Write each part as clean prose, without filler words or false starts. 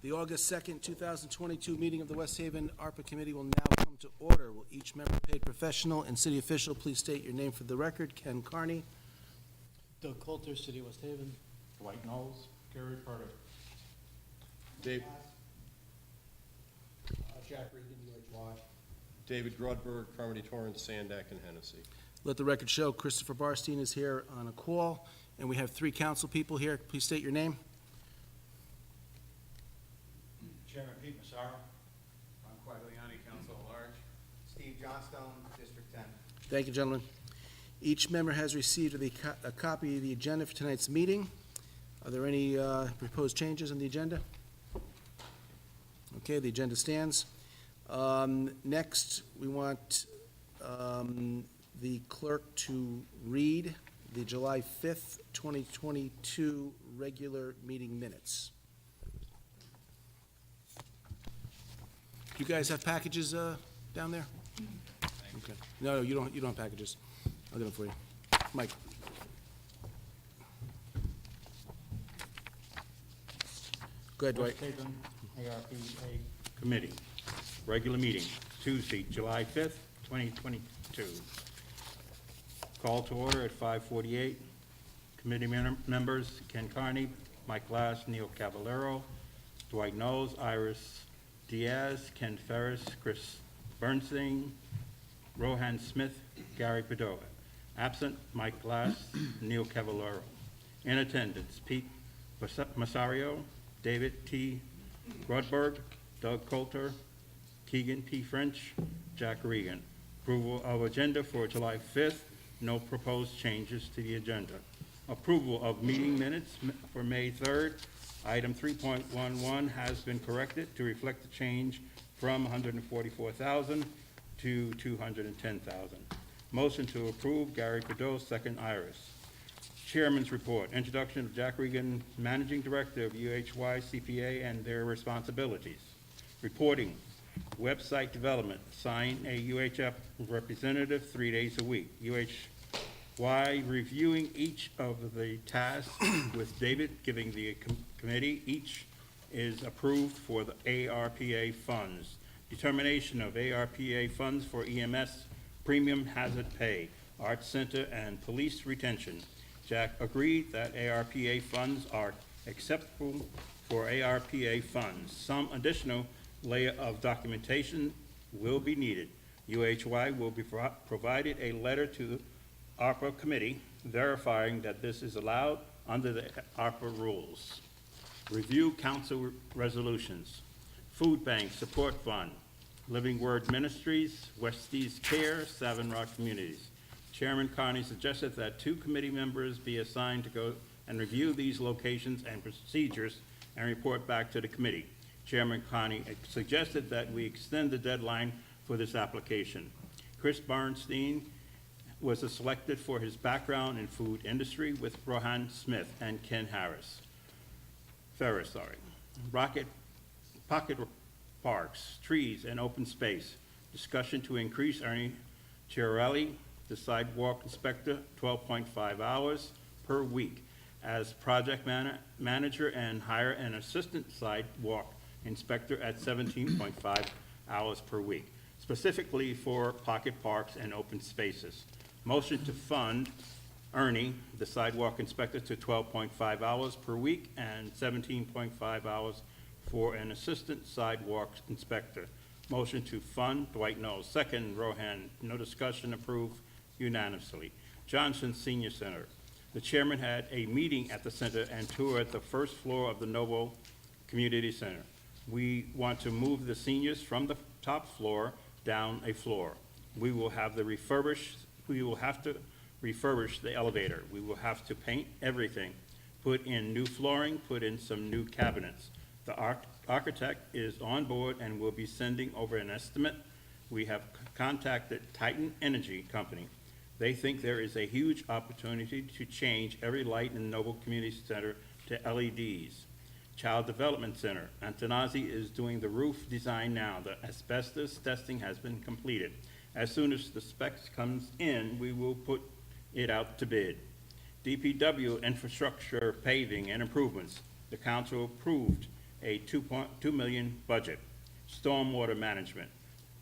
The August 2nd, 2022 meeting of the West Haven ARPA Committee will now come to order. Will each member, paid professional and city official, please state your name for the record? Ken Carney. Doug Coulter, City of West Haven. Dwight Knowles, Gary Carter. Dave, Jack Regan, UHY. David Grodberg, Carmody Torrance, Sandak, and Hennessy. Let the record show Christopher Barstein is here on a call, and we have 3 council people here. Please state your name. Chairman Pete Massaro. Ron Quagliani, Council at Large. Steve Johnstone, District 10. Thank you, gentlemen. Each member has received a copy of the agenda for tonight's meeting. Are there any proposed changes in the agenda? Okay, the agenda stands. Next, we want the clerk to read the July 5th, 2022 regular meeting minutes. Do you guys have packages down there? Okay. No, you don't have packages. I'll get them for you. Mike. Go ahead, Dwight. West Haven ARPA Committee, regular meeting, Tuesday, July 5th, 2022. Call to order at 5:48. Committee members, Ken Carney, Mike Glass, Neil Cavallero, Dwight Knowles, Iris Diaz, Ken Ferris, Chris Bernstein, Rohan Smith, Gary Padova. Absent, Mike Glass, Neil Cavallero. In attendance, Pete Massario, David T. Grodberg, Doug Coulter, Keegan P. French, Jack Regan. Approval of agenda for July 5th. No proposed changes to the agenda. Approval of meeting minutes for May 3rd. Item 3.11 has been corrected to reflect the change from 144,000 to 210,000. Motion to approve, Gary Cadeau, second, Iris. Chairman's report, introduction of Jack Regan, Managing Director of UHY CPA and their responsibilities. Reporting, website development, assign a UHF representative 3 days a week. UHY reviewing each of the tasks with David giving the committee. Each is approved for the ARPA funds. Determination of ARPA funds for EMS, premium hazard pay, Arts Center, and police retention. Jack agreed that ARPA funds are acceptable for ARPA funds. Some additional layer of documentation will be needed. UHY will be provided a letter to the ARPA committee verifying that this is allowed under the ARPA rules. Review council resolutions. Food Bank Support Fund, Living Word Ministries, Westies Care, Savin Rock Communities. Chairman Carney suggested that 2 committee members be assigned to go and review these locations and procedures and report back to the committee. Chairman Carney suggested that we extend the deadline for this application. Chris Bernstein was selected for his background in food industry with Rohan Smith and Ken Ferris. Pocket parks, trees, and open space. Discussion to increase Ernie Chiarelli, the sidewalk inspector, 12.5 hours per week as project manager, and hire an assistant sidewalk inspector at 17.5 hours per week, specifically for pocket parks and open spaces. Motion to fund Ernie, the sidewalk inspector, to 12.5 hours per week and 17.5 hours for an assistant sidewalk inspector. Motion to fund Dwight Knowles. Second, Rohan. No discussion. Approved unanimously. Johnson Senior Center. The chairman had a meeting at the center and toured the first floor of the Novo Community Center. We want to move the seniors from the top floor down a floor. We will have to refurbish the elevator. We will have to paint everything, put in new flooring, put in some new cabinets. The architect is on board and will be sending over an estimate. We have contacted Titan Energy Company. They think there is a huge opportunity to change every light in Noble Community Center to LEDs. Child Development Center. Antonazzi is doing the roof design now. The asbestos testing has been completed. As soon as the specs comes in, we will put it out to bid. DPW infrastructure paving and improvements. The council approved a 2.2 million budget. Stormwater management,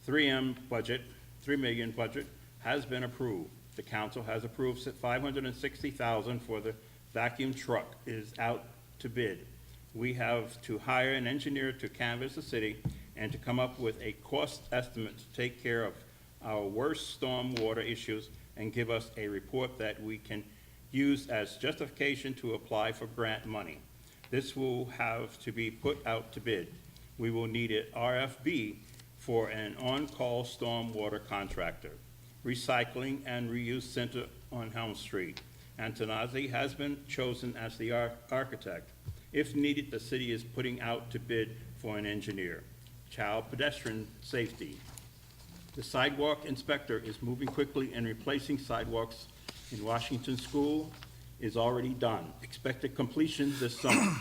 3 million budget has been approved. The council has approved $560,000 for the vacuum truck is out to bid. We have to hire an engineer to canvass the city and to come up with a cost estimate to take care of our worst stormwater issues and give us a report that we can use as justification to apply for grant money. This will have to be put out to bid. We will need an RFB for an on-call stormwater contractor. Recycling and Reuse Center on Helm Street. Antonazzi has been chosen as the architect. If needed, the city is putting out to bid for an engineer. Child pedestrian safety. The sidewalk inspector is moving quickly and replacing sidewalks in Washington School is already done. Expected completion this summer.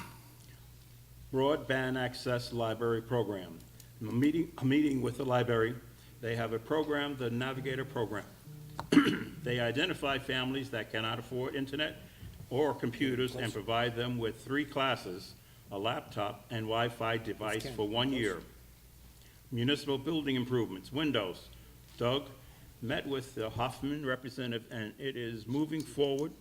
Broadband access library program. A meeting with the library. They have a program, the Navigator program. They identify families that cannot afford internet or computers and provide them with 3 classes, a laptop, and Wi-Fi device for 1 year. Municipal building improvements, windows. Doug met with the Hoffman representative, and it is moving forward.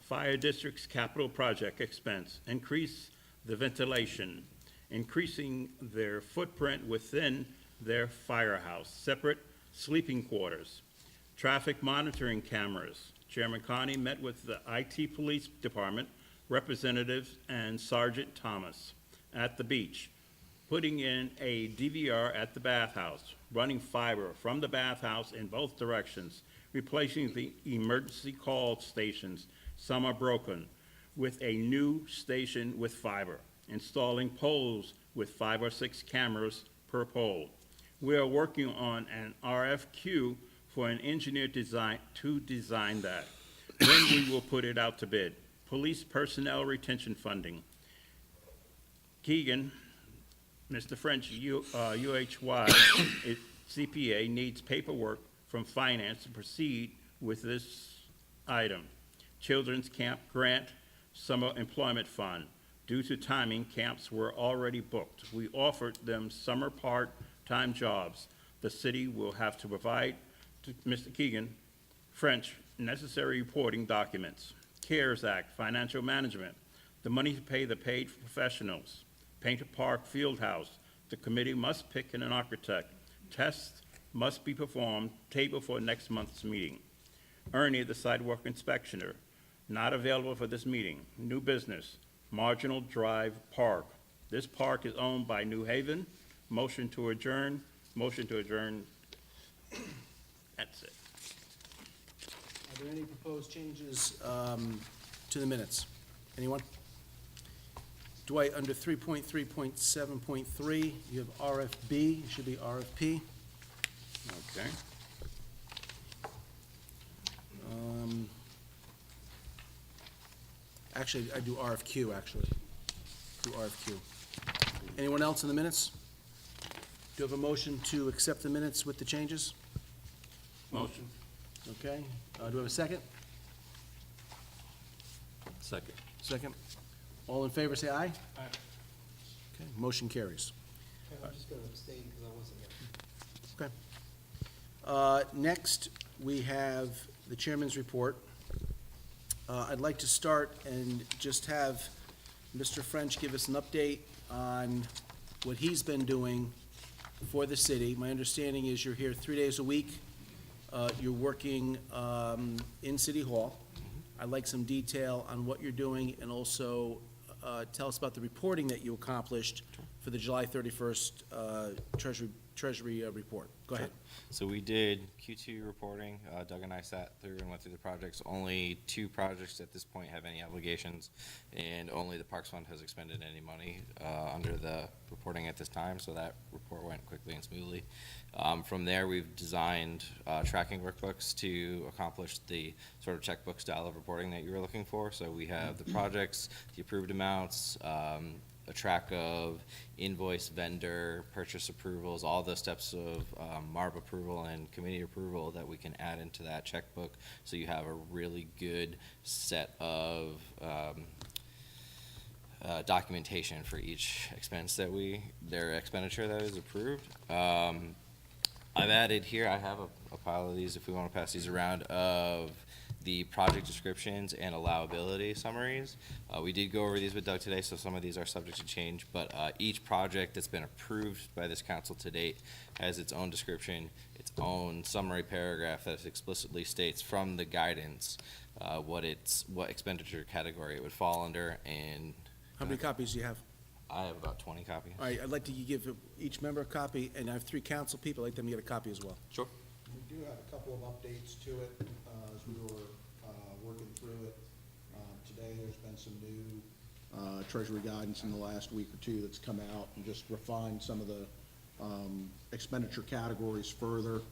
Fire district's capital project expense, increase the ventilation, increasing their footprint within their firehouse, separate sleeping quarters, traffic monitoring cameras. Chairman Carney met with the IT Police Department representatives and Sergeant Thomas at the beach, putting in a DVR at the bathhouse, running fiber from the bathhouse in both directions, replacing the emergency call stations, some are broken, with a new station with fiber, installing poles with 5 or 6 cameras per pole. We are working on an RFQ for an engineer to design that. Then we will put it out to bid. Police personnel retention funding. Keegan, Mr. French, UHY, CPA needs paperwork from finance to proceed with this item. Children's Camp Grant, Summer Employment Fund. Due to timing, camps were already booked. We offered them summer part-time jobs. The city will have to provide to Mr. Keegan French necessary reporting documents. CARES Act, financial management, the money to pay the paid professionals. Painter Park Fieldhouse, the committee must pick an architect. Tests must be performed, table for next month's meeting. Ernie, the sidewalk inspectioner, not available for this meeting. New business, Marginal Drive Park. This park is owned by New Haven. Motion to adjourn. Motion to adjourn. That's it. Are there any proposed changes to the minutes? Anyone? Dwight, under 3.3.7.3, you have RFB, it should be RFP. Okay. Actually, I do RFQ, actually. Do RFQ. Anyone else in the minutes? Do you have a motion to accept the minutes with the changes? Motion. Okay. Do we have a second? Second. Second. All in favor, say aye. Aye. Okay, motion carries. I'm just gonna abstain because I wasn't here. Okay. Next, we have the chairman's report. I'd like to start and just have Mr. French give us an update on what he's been doing for the city. My understanding is you're here 3 days a week. You're working in City Hall. I'd like some detail on what you're doing, and also tell us about the reporting that you accomplished for the July 31st Treasury report. Go ahead. So we did Q2 reporting. Doug and I sat through and went through the projects. Only 2 projects at this point have any obligations, and only the Parks Fund has expended any money under the reporting at this time, so that report went quickly and smoothly. From there, we've designed tracking workbooks to accomplish the sort of checkbook style of reporting that you were looking for. So we have the projects, the approved amounts, a track of invoice, vendor, purchase approvals, all the steps of MARB approval and committee approval that we can add into that checkbook. So you have a really good set of documentation for each their expenditure that is approved. I've added here, I have a pile of these if we want to pass these around, of the project descriptions and allowability summaries. We did go over these with Doug today, so some of these are subject to change, but each project that's been approved by this council to date has its own description, its own summary paragraph that explicitly states from the guidance what expenditure category it would fall under, and How many copies do you have? I have about 20 copies. All right, I'd like to give each member a copy, and I have 3 council people. I'd like them to get a copy as well. Sure. We do have a couple of updates to it as we were working through it. Today, there's been some new Treasury guidance in the last week or two that's come out and just refined some of the expenditure categories further.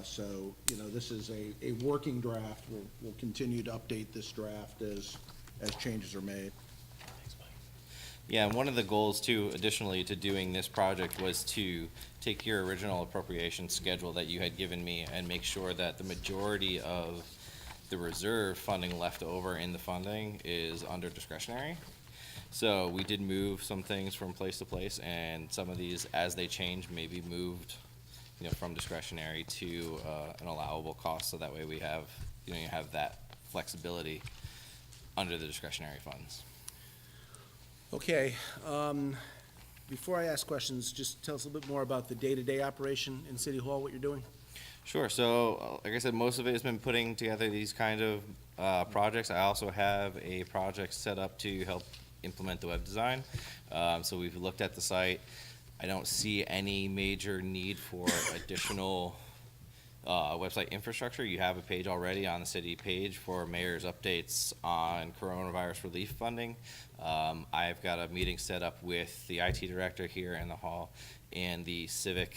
So, this is a working draft. We'll continue to update this draft as changes are made. Yeah, and one of the goals too, additionally to doing this project, was to take your original appropriation schedule that you had given me and make sure that the majority of the reserve funding left over in the funding is under discretionary. So we did move some things from place to place, and some of these, as they change, may be moved, from discretionary to an allowable cost, so that way we have, you have that flexibility under the discretionary funds. Okay, before I ask questions, just tell us a little bit more about the day-to-day operation in City Hall, what you're doing. Sure. So, like I said, most of it has been putting together these kind of projects. I also have a project set up to help implement the web design. So we've looked at the site. I don't see any major need for additional website infrastructure. You have a page already on the city page for mayor's updates on coronavirus relief funding. I've got a meeting set up with the IT director here in the hall and the Civic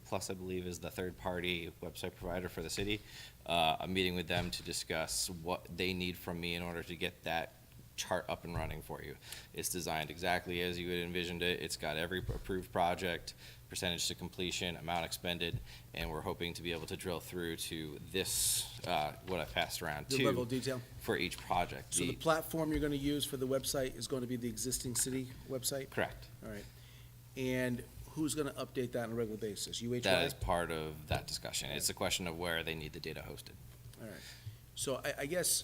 Plus, I believe, is the third-party website provider for the city. I'm meeting with them to discuss what they need from me in order to get that chart up and running for you. It's designed exactly as you had envisioned it. It's got every approved project, percentage to completion, amount expended, and we're hoping to be able to drill through to this, what I passed around, The to level of detail. for each project. So the platform you're going to use for the website is going to be the existing city website? Correct. All right. And who's going to update that on a regular basis? UHY? That is part of that discussion. It's a question of where they need the data hosted. All right. So I guess,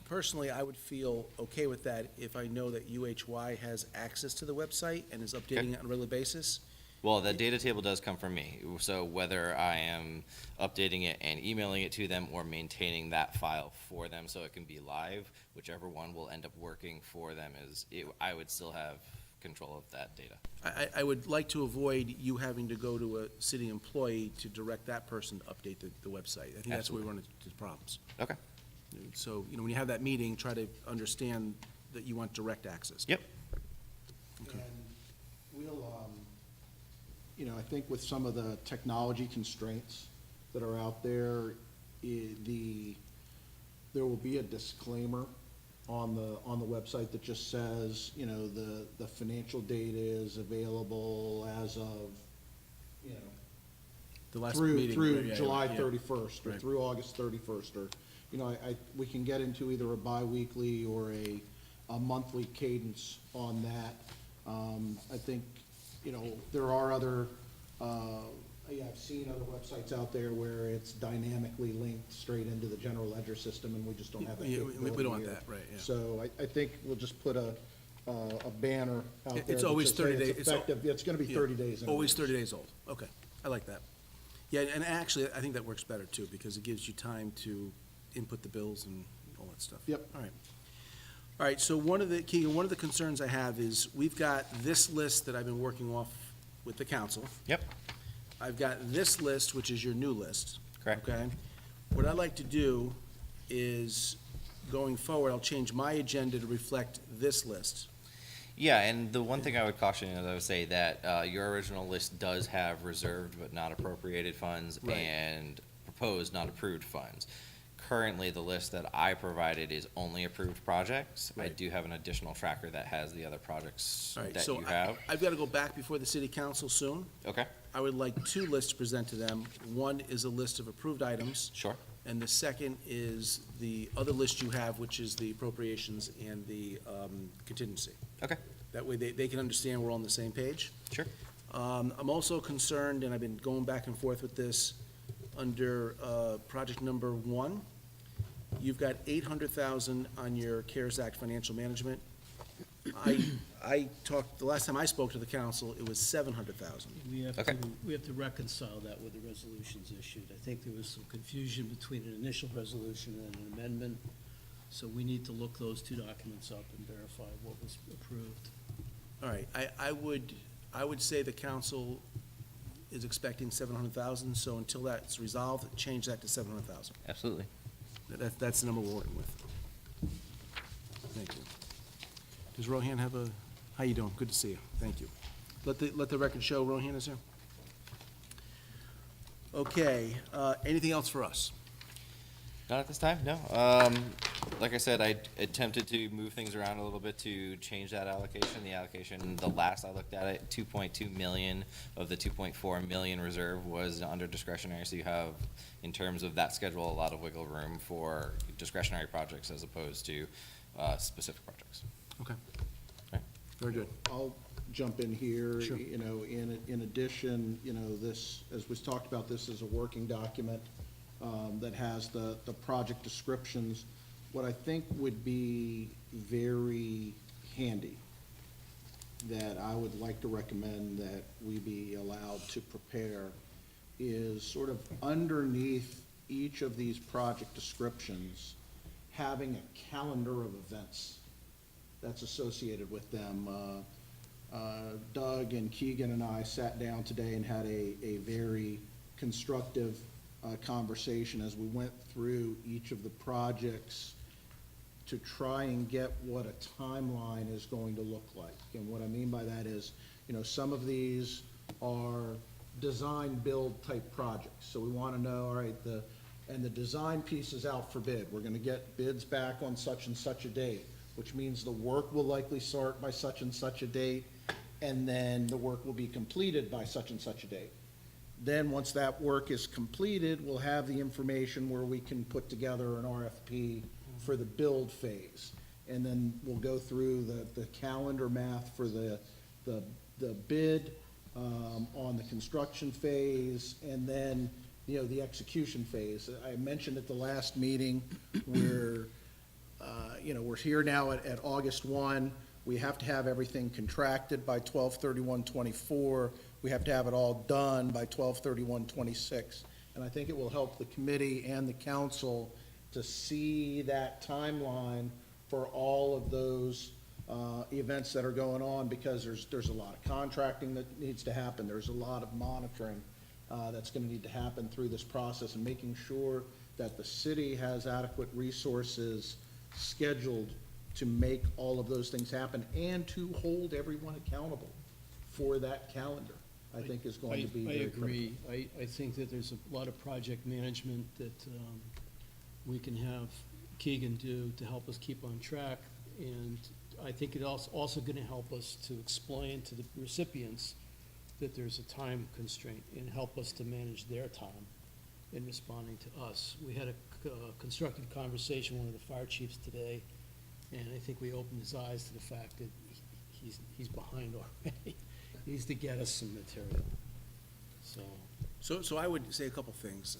personally, I would feel okay with that if I know that UHY has access to the website and is updating it on a regular basis. Well, the data table does come from me, so whether I am updating it and emailing it to them or maintaining that file for them so it can be live, whichever one will end up working for them I would still have control of that data. I would like to avoid you having to go to a city employee to direct that person to update the website. I think that's where we run into problems. Okay. So, when you have that meeting, try to understand that you want direct access. Yep. Okay. And we'll, I think with some of the technology constraints that are out there, there will be a disclaimer on the website that just says, the financial data is available as of, The last through meeting. July Yeah. 31st or Right. through August 31st, or, we can get into either a bi-weekly or a monthly cadence on that. I think, there are other, I've seen other websites out there where it's dynamically linked straight into the general ledger system, and we just don't have that Yeah, capability we don't want here. that, right, yeah. So I think we'll just put a banner out there. It's that always just say 30 days. It's effective, it's gonna be Yeah. 30 days. in Always advance. 30 days old. Okay, I like that. Yeah, and actually, I think that works better too, because it gives you time to input the bills and all that stuff. Yep. All right. All right, so Keegan, one of the concerns I have is, we've got this list that I've been working off with the council. Yep. I've got this list, which is your new list. Correct. Okay? What I'd like to do is, going forward, I'll change my agenda to reflect this list. Yeah, and the one thing I would caution is I would say that your original list does have reserved but not appropriated funds Right. and proposed not approved funds. Currently, the list that I provided is only approved projects. I Right. do have an additional tracker that has the other projects All right, that so you have. I've got to go back before the city council soon. Okay, I would like 2 lists to present to them. One is a list of approved items, sure. And the second is the other list you have, which is the appropriations and the contingency. Okay, That way they can understand we're on the same page. sure. I'm also concerned, and I've been going back and forth with this, under project number 1, you've got 800,000 on your CARES Act financial management. I talked, the last time I spoke to the council, it was 700,000. Okay. We have to reconcile that with the resolutions issued. I think there was some confusion between an initial resolution and an amendment, so we need to look those two documents up and verify what was approved. All right, I would say the council is expecting 700,000, so until that's resolved, change that to 700,000. Absolutely. That's the number we're working with. Thank you. Does Rohan have a, how you doing? Good to see you. Thank you. Let the record show Rohan is here. Okay, anything else for us? Not at this time, no. Like I said, I attempted to move things around a little bit to change that allocation. The allocation, the last I looked at it, 2.2 million of the 2.4 million reserve was under discretionary. So you have, in terms of that schedule, a lot of wiggle room for discretionary projects as opposed to specific projects. Okay. Right. Very good. I'll jump in here. Sure. You know, in addition, you know, this, as was talked about, this is a working document that has the project descriptions. What I think would be very handy, that I would like to recommend that we be allowed to prepare, is sort of underneath each of these project descriptions, having a calendar of events that's associated with them. Doug and Keegan and I sat down today and had a very constructive conversation as we went through each of the projects to try and get what a timeline is going to look like. And what I mean by that is, you know, some of these are design-build type projects. So we want to know, all right, the design piece is out for bid. We're going to get bids back on such and such a date, which means the work will likely start by such and such a date, and then the work will be completed by such and such a date. Then, once that work is completed, we'll have the information where we can put together an RFP for the build phase. And then we'll go through the calendar math for the bid on the construction phase, and then, you know, the execution phase. I mentioned at the last meeting, we're here now at August 1. We have to have everything contracted by 12/31/24. We have to have it all done by 12/31/26. And I think it will help the committee and the council to see that timeline for all of those events that are going on, because there's a lot of contracting that needs to happen. There's a lot of monitoring that's going to need to happen through this process, and making sure that the city has adequate resources scheduled to make all of those things happen and to hold everyone accountable for that calendar, I think is going to be very critical. I agree. I think that there's a lot of project management that we can have Keegan do to help us keep on track. And I think it's also going to help us to explain to the recipients that there's a time constraint and help us to manage their time in responding to us. We had a constructive conversation with one of the fire chiefs today, and I think we opened his eyes to the fact that he's behind already. He needs to get us some material, so. So I would say a couple things.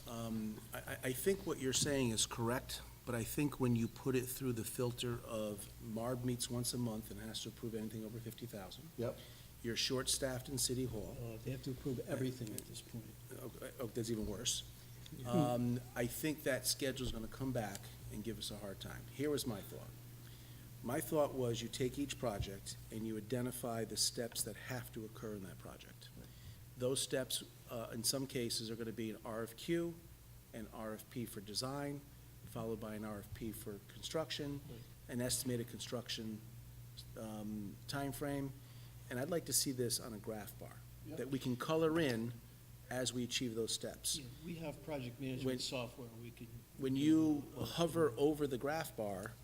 I think what you're saying is correct, but I think when you put it through the filter of MARB meets once a month and has to approve anything over 50,000. Yep. You're short-staffed in City Hall. They have to approve everything at this point. Oh, that's even worse. I think that schedule's gonna come back and give us a hard time. Here was my thought. My thought was you take each project and you identify the steps that have to occur in that project. Those steps, in some cases, are gonna be an RFQ, an RFP for design, followed by an RFP for construction, an estimated construction timeframe, and I'd like to see this on a graph bar, that we can color in as we achieve those steps. Yeah, we have project management When- software, we can. When you hover over the graph bar,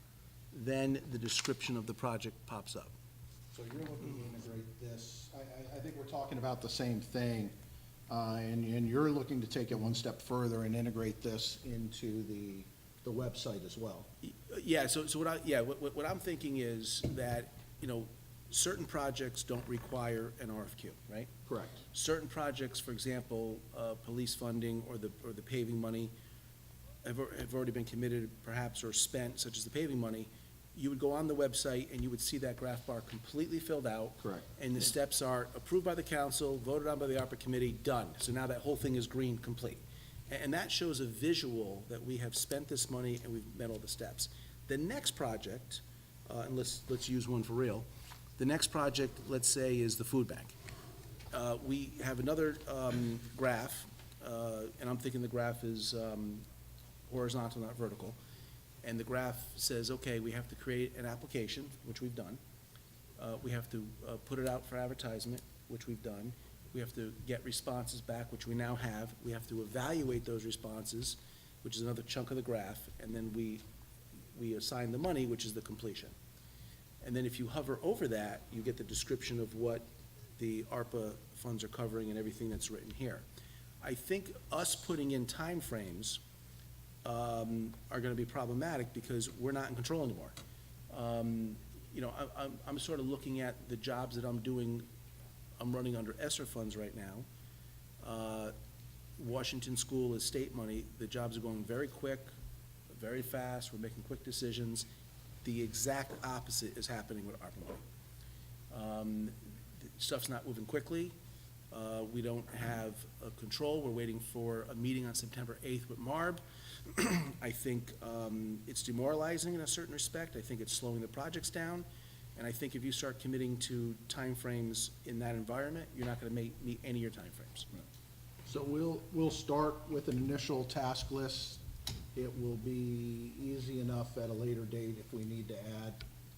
then the description of the project pops up. So you're looking to integrate this, I think we're talking about the same thing. And you're looking to take it one step further and integrate this into the website as well. Yeah, so what I'm thinking is that, you know, certain projects don't require an RFQ, right? Correct. Certain projects, for example, police funding or the paving money have already been committed perhaps or spent, such as the paving money. You would go on the website and you would see that graph bar completely filled out. Correct. And the steps are approved by the council, voted on by the ARPA committee, done. So now that whole thing is green, complete. And that shows a visual that we have spent this money and we've met all the steps. The next project, and let's use one for real. The next project, let's say, is the food bank. We have another graph, and I'm thinking the graph is horizontal, not vertical. And the graph says, okay, we have to create an application, which we've done. We have to put it out for advertisement, which we've done. We have to get responses back, which we now have. We have to evaluate those responses, which is another chunk of the graph, and then we assign the money, which is the completion. And then if you hover over that, you get the description of what the ARPA funds are covering and everything that's written here. I think us putting in timeframes are gonna be problematic because we're not in control anymore. You know, I'm sort of looking at the jobs that I'm doing. I'm running under ESSER funds right now. Washington School is state money. The jobs are going very quick, very fast. We're making quick decisions. The exact opposite is happening with ARPA money. Stuff's not moving quickly. We don't have control. We're waiting for a meeting on September 8th with MARB. I think it's demoralizing in a certain respect. I think it's slowing the projects down. And I think if you start committing to timeframes in that environment, you're not gonna meet any of your timeframes. So we'll start with an initial task list. It will be easy enough at a later date if we need to add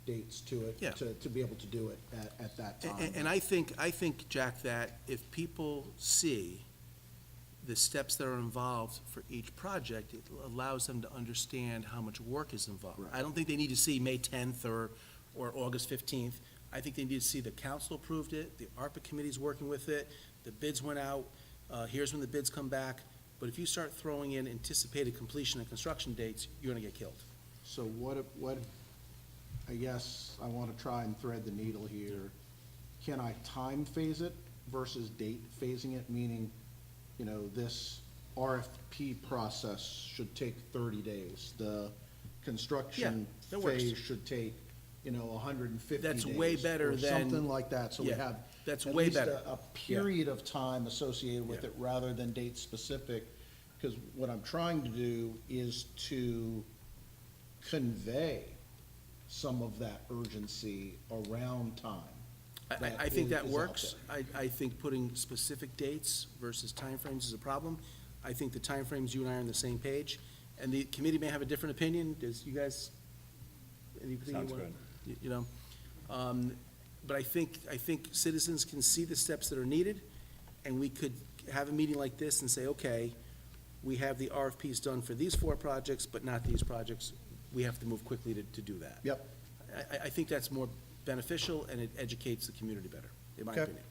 dates to it. Yeah. To be able to do it at that time. And I think, Jack, that if people see the steps that are involved for each project, it allows them to understand how much work is involved. Right. I don't think they need to see May 10th or August 15th. I think they need to see the council approved it, the ARPA committee's working with it, the bids went out, here's when the bids come back. But if you start throwing in anticipated completion and construction dates, you're gonna get killed. So what, I guess I want to try and thread the needle here. Can I time phase it versus date phasing it, meaning, you know, this RFP process should take 30 days. The construction that works. phase should take, you know, 150 days. That's way better or than- something like that, so we Yeah, have that's at way least better. a period of time associated with Yeah. it rather than date specific. Because what I'm trying to do is to convey some of that urgency around time. I think that is out works. there. I think putting specific dates versus timeframes is a problem. I think the timeframes, you and I are on the same page, and the committee may have a different opinion. Does you guys, anything you Sounds want? good. You know, but I think citizens can see the steps that are needed, and we could have a meeting like this and say, okay, we have the RFPs done for these 4 projects, but not these projects. We have to move quickly to do that. Yep. I think that's more beneficial, and it educates the community better, in my Okay. opinion.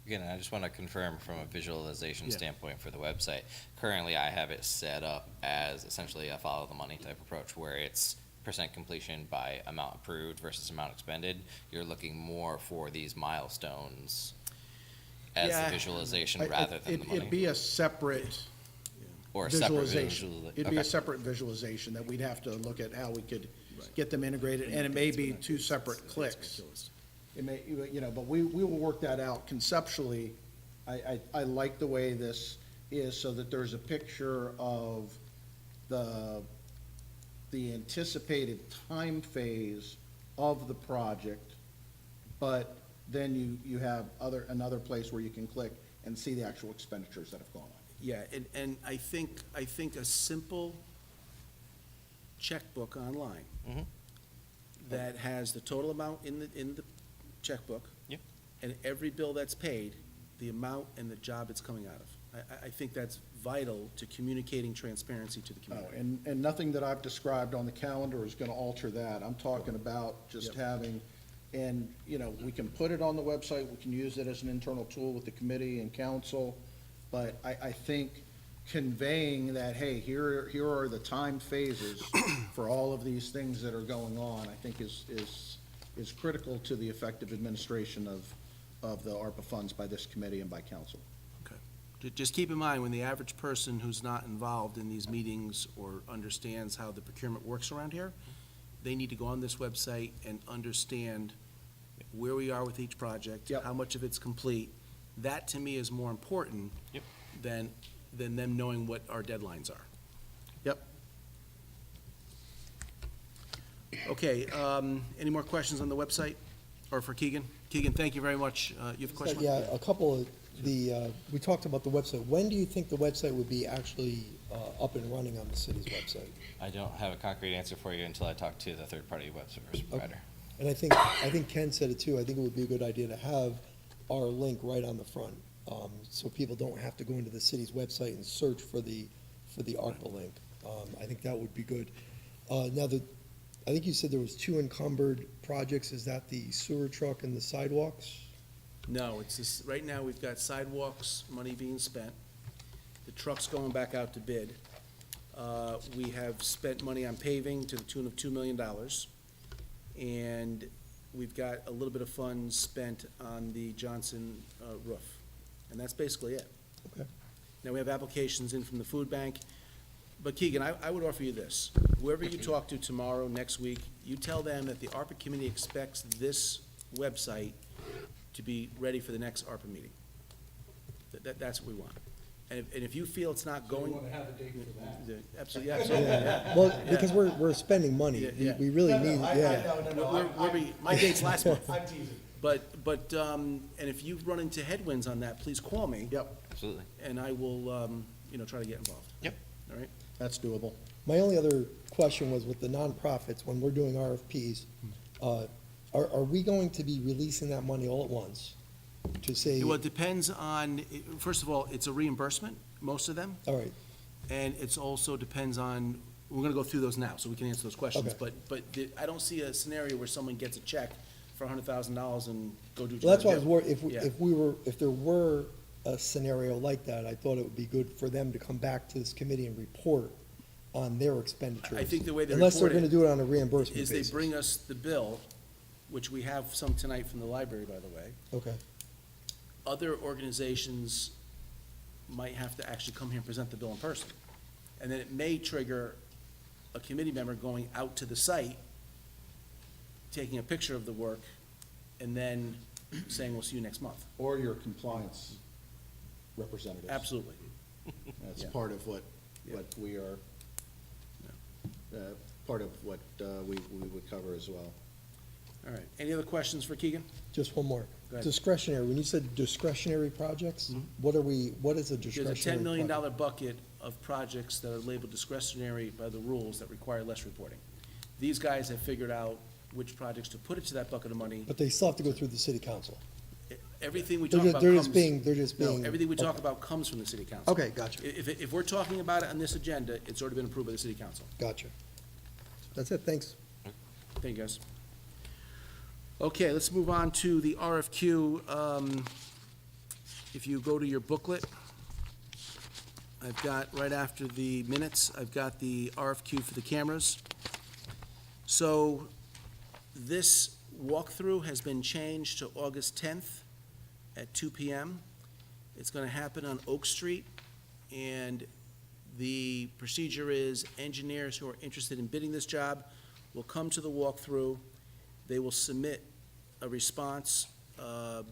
Again, I just want to confirm from a visualization Yeah. standpoint for the website. Currently, I have it set up as essentially a follow the money type approach where it's percent completion by amount approved versus amount expended. You're looking more for these milestones as Yeah. the visualization rather than the It'd money. be a separate Or a separate visualization. visual. It'd be a okay. separate visualization that we'd have to look at how we could get them integrated, and it may be 2 separate clicks. It may, you know, but we will work that out conceptually. I like the way this is, so that there's a picture of the anticipated time phase of the project, but then you have another place where you can click and see the actual expenditures that have gone on. Yeah, and I think a simple checkbook online Mhm. that has the total amount in the checkbook. Yep. And every bill that's paid, the amount and the job it's coming out of. I think that's vital to communicating transparency to the Oh, community. and nothing that I've described on the calendar is gonna alter that. I'm talking about just Yep. having, and, you know, we can put it on the website, we can use it as an internal tool with the committee and council, But I think conveying that, hey, here are the time phases for all of these things that are going on, I think is critical to the effective administration of the ARPA funds by this committee and by council. Just keep in mind, when the average person who's not involved in these meetings or understands how the procurement works around here, they need to go on this website and understand where we are with each project, Yep. how much of it's complete. That, to me, is more important Yep. than them knowing what our deadlines are. Yep. Okay, any more questions on the website, or for Keegan? Keegan, thank you very much. You have a question? Yeah, a couple of we talked about the website. When do you think the website would be actually up and running on the city's website? I don't have a concrete answer for you until I talk to the third-party web service provider. And I think Ken said it too. I think it would be a good idea to have our link right on the front, so people don't have to go into the city's website and search for the ARPA link. I think that would be good. Now, I think you said there was 2 encumbered projects. Is that the sewer truck and the sidewalks? No, it's this, right now, we've got sidewalks, money being spent. The truck's going back out to bid. We have spent money on paving to the tune of $2 million. And we've got a little bit of funds spent on the Johnson roof. And that's basically it. Okay. Now, we have applications in from the food bank. But Keegan, I would offer you this. Whoever you talk to tomorrow, next week, you tell them that the ARPA committee expects this website to be ready for the next ARPA meeting. That's what we want. And if you feel it's not going. want to have a date for that. Absolutely, absolutely, yeah. Well, because we're spending money. Yeah, yeah. We really need, yeah. My date's last month. I'm teasing. But, and if you run into headwinds on that, please call me. Yep, Absolutely. And I will, try to get involved. Yep. All right? that's doable. My only other question was with the nonprofits, when we're doing RFPs, are we going to be releasing that money all at once? To say, Well, it depends on, first of all, it's a reimbursement, most of them. all right, And it's also depends on, we're gonna go through those now, so we can answer those questions. Okay. But I don't see a scenario where someone gets a check for $100,000 and go do. well, that's why I was what worried, Yeah. if there were a scenario like that, I thought it would be good for them to come back to this committee and report on their expenditures. I think the way they Unless they're report gonna it do it on a reimbursement is basis. they bring us the bill, which we have some tonight from the library, by the way. Okay, Other organizations might have to actually come here and present the bill in person. And then it may trigger a committee member going out to the site, taking a picture of the work, and then saying, we'll see you next month. Or your compliance representatives. Absolutely. That's Yeah. part of what we are, part of what we would cover as well. All right. Any other questions for Keegan? just one more. Go ahead. Discretionary, when you said discretionary projects, what are what is a There's discretionary? a $10 million project? bucket of projects that are labeled discretionary by the rules that require less reporting. These guys have figured out which projects to put into that bucket of money. But they still have to go through the city council. Everything we They're talk ju- about they're comes. just being- they're just No, being- everything we talk okay. about comes from the city council. Okay, gotcha, If we're talking about it on this agenda, it's already been approved by the city council. gotcha. That's it, thanks. Thank you, guys. Okay, let's move on to the RFQ. If you go to your booklet, I've got, right after the minutes, I've got the RFQ for the cameras. So this walkthrough has been changed to August 10th at 2 PM. It's going to happen on Oak Street, and the procedure is engineers who are interested in bidding this job will come to the walkthrough. They will submit a response to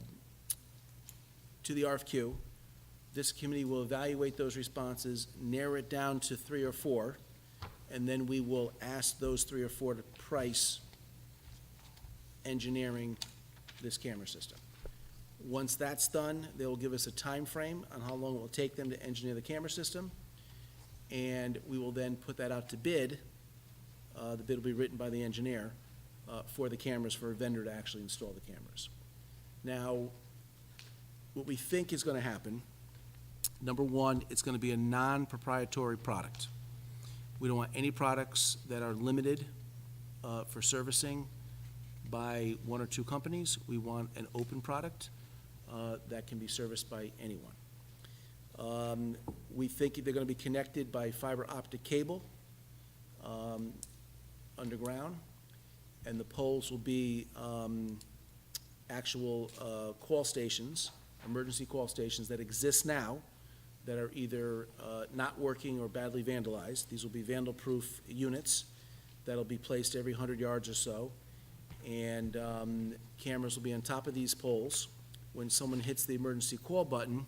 the RFQ. This committee will evaluate those responses, narrow it down to 3 or 4, and then we will ask those 3 or 4 to price engineering this camera system. Once that's done, they will give us a time frame on how long it will take them to engineer the camera system, and we will then put that out to bid. The bid will be written by the engineer for the cameras, for a vendor to actually install the cameras. Now, what we think is going to happen, number one, it's going to be a non-proprietary product. We don't want any products that are limited for servicing by 1 or 2 companies. We want an open product that can be serviced by anyone. We think they're gonna be connected by fiber optic cable, underground, and the poles will be, actual, call stations, emergency call stations that exist now, that are either, not working or badly vandalized. These will be vandal-proof units that'll be placed every 100 yards or so, and, cameras will be on top of these poles. When someone hits the emergency call button,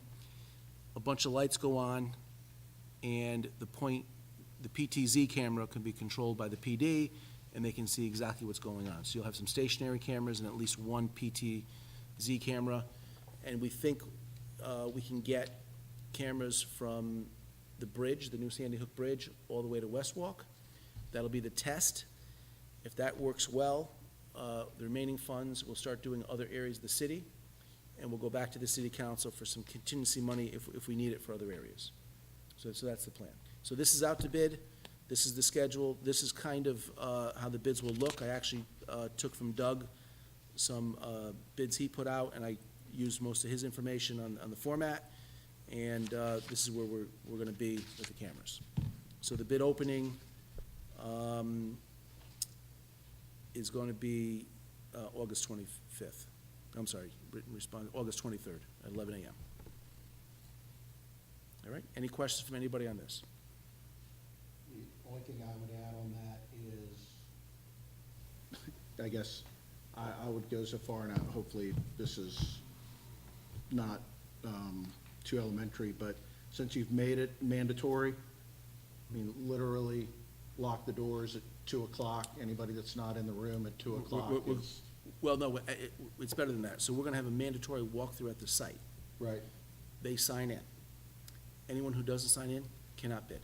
a bunch of lights go on, and the PTZ camera can be controlled by the PD, and they can see exactly what's going on. So you'll have some stationary cameras and at least one PTZ camera, and we think we can get cameras from the bridge, the new Sandy Hook Bridge, all the way to West Walk. That'll be the test. If that works well, the remaining funds will start doing other areas of the city, and we'll go back to the city council for some contingency money if we need it for other areas. So that's the plan. So this is out to bid, this is the schedule, this is kind of how the bids will look. I actually took from Doug some bids he put out, and I used most of his information on the format, and this is where we're gonna be with the cameras. So the bid opening is gonna be August 25th. I'm sorry, written response, August 23rd at 11 a.m. All right, any questions from anybody on this? The only thing I would add on that is, I guess, I would go so far, and hopefully this is not too elementary, but since you've made it mandatory, I mean, literally lock the doors at 2 o'clock. Anybody that's not in the room at 2 o'clock is, Well, no, it's better than that. So we're gonna have a mandatory walkthrough at the site. right, They sign in. Anyone who doesn't sign in cannot bid.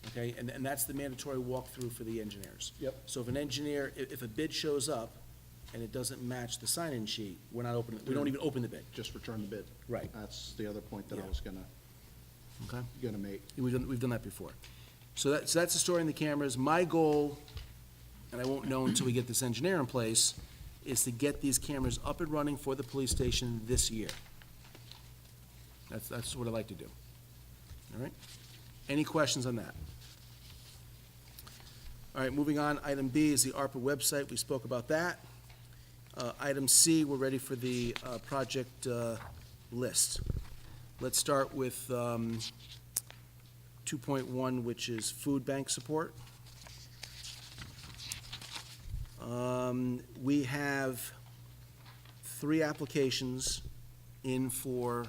Okay, and that's the mandatory walkthrough for the engineers. Yep. So if an engineer, if a bid shows up and it doesn't match the sign-in sheet, we're not opening, we don't even open the bid. just return the bid. Right. That's the other point that I Yeah. was Okay? gonna make. We've done that before. So that's the story in the cameras. My goal, and I won't know until we get this engineer in place, is to get these cameras up and running for the police station this year. That's what I'd like to do. All right? Any questions on that? All right, moving on. Item B is the ARPA website. We spoke about that. Item C, we're ready for the project list. Let's start with 2.1, which is food bank support. We have 3 applications in for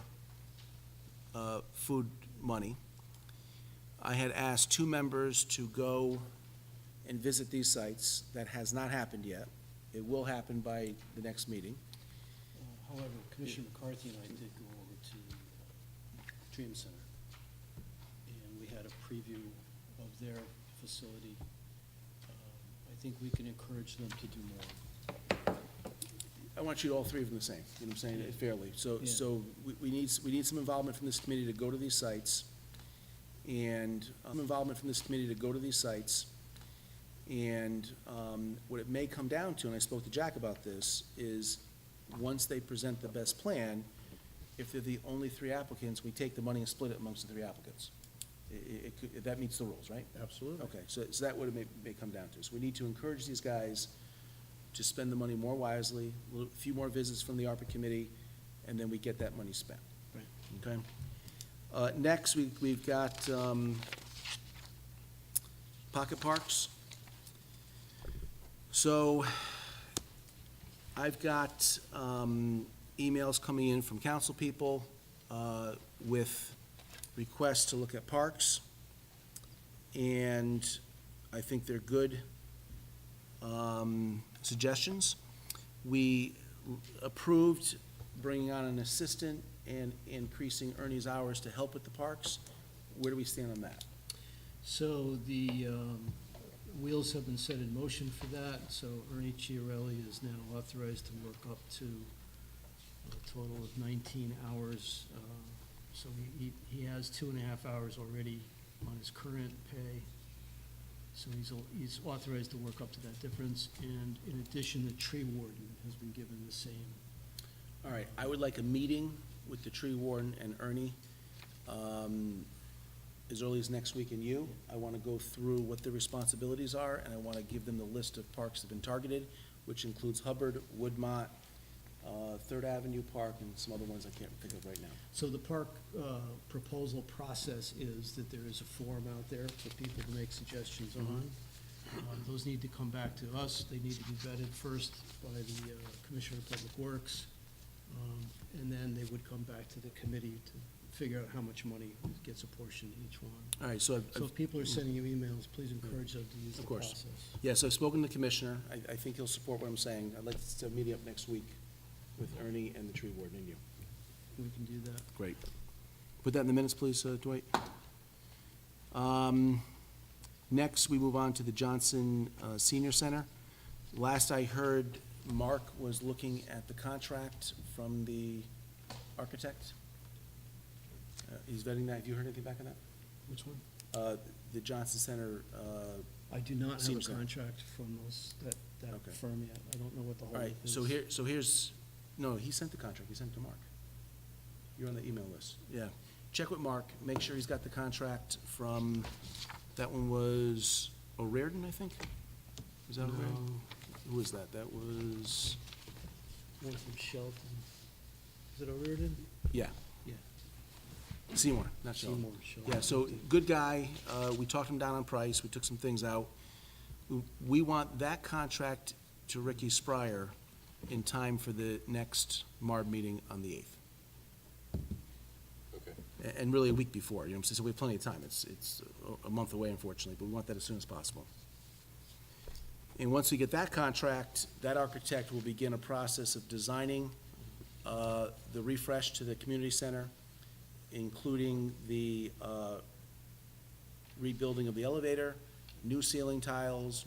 food money. I had asked 2 members to go and visit these sites. That has not happened yet. It will happen by the next meeting. However, Commissioner McCarthy and I did go over to Dream Center, and we had a preview of their facility. I think we can encourage them to do more. I want you to all 3 of them the same, you know what I'm saying, fairly. So, Yeah. so we need some involvement from this committee to go to these sites, and, what it may come down to, and I spoke to Jack about this, is once they present the best plan, if they're the only 3 applicants, we take the money and split it amongst the 3 applicants. That meets the rules, right? Absolutely. Okay, so that what it may come down to. So we need to encourage these guys to spend the money more wisely, a few more visits from the ARPA committee, and then we get that money spent. Right. Okay? Next, we've got pocket parks. So I've got emails coming in from council people with requests to look at parks, and I think they're good suggestions. We approved bringing on an assistant and increasing Ernie's hours to help with the parks. Where do we stand on that? So the wheels have been set in motion for that, so Ernie Chiarelli is now authorized to work up to a total of 19 hours. So he has 2.5 hours already on his current pay. So he's authorized to work up to that difference, and in addition, the tree warden has been given the same. All right, I would like a meeting with the tree warden and Ernie as early as next week, and you. I want to go through what the responsibilities are, and I want to give them the list of parks that have been targeted, which includes Hubbard, Woodmont, Third Avenue Park, and some other ones I can't think of right now. So the park proposal process is that there is a form out there for people to make suggestions on. Those need to come back to us. They need to be vetted first by the Commissioner of Public Works, and then they would come back to the committee to figure out how much money gets apportioned to each one. All right, so So if people are sending you emails, please encourage them to use the Of course. process. yeah, so I've spoken to the commissioner. I think he'll support what I'm saying. I'd like to set a meeting up next week with Ernie and the tree warden and you. We can do that. Great. Put that in the minutes, please, Dwight. Next, we move on to the Johnson Senior Center. Last I heard, Mark was looking at the contract from the architect. He's vetting that. Have you heard anything back on that? Which one? The Johnson Center, I do not have Senior a center. contract from that Okay. firm yet. I don't know what the all whole right, is. so here's, no, he sent the contract. He sent it to Mark. You're on the email list. Yeah. Check with Mark, make sure he's got the contract from, that one was O'Riordan, I think? Was that O'Riordan? No. Who was that? That was, One from Shelton. Is it O'Riordan? yeah. Yeah. Seymour, not Shelton. Seymour, Shelton. Yeah, so, good guy, we talked him down on price, we took some things out. We want that contract to Ricky Spryer in time for the next MARB meeting on the 8th. Okay. And really a week before, you know what I'm saying, so we have plenty of time. It's a month away, unfortunately, but we want that as soon as possible. And once we get that contract, that architect will begin a process of designing the refresh to the community center, including the rebuilding of the elevator, new ceiling tiles,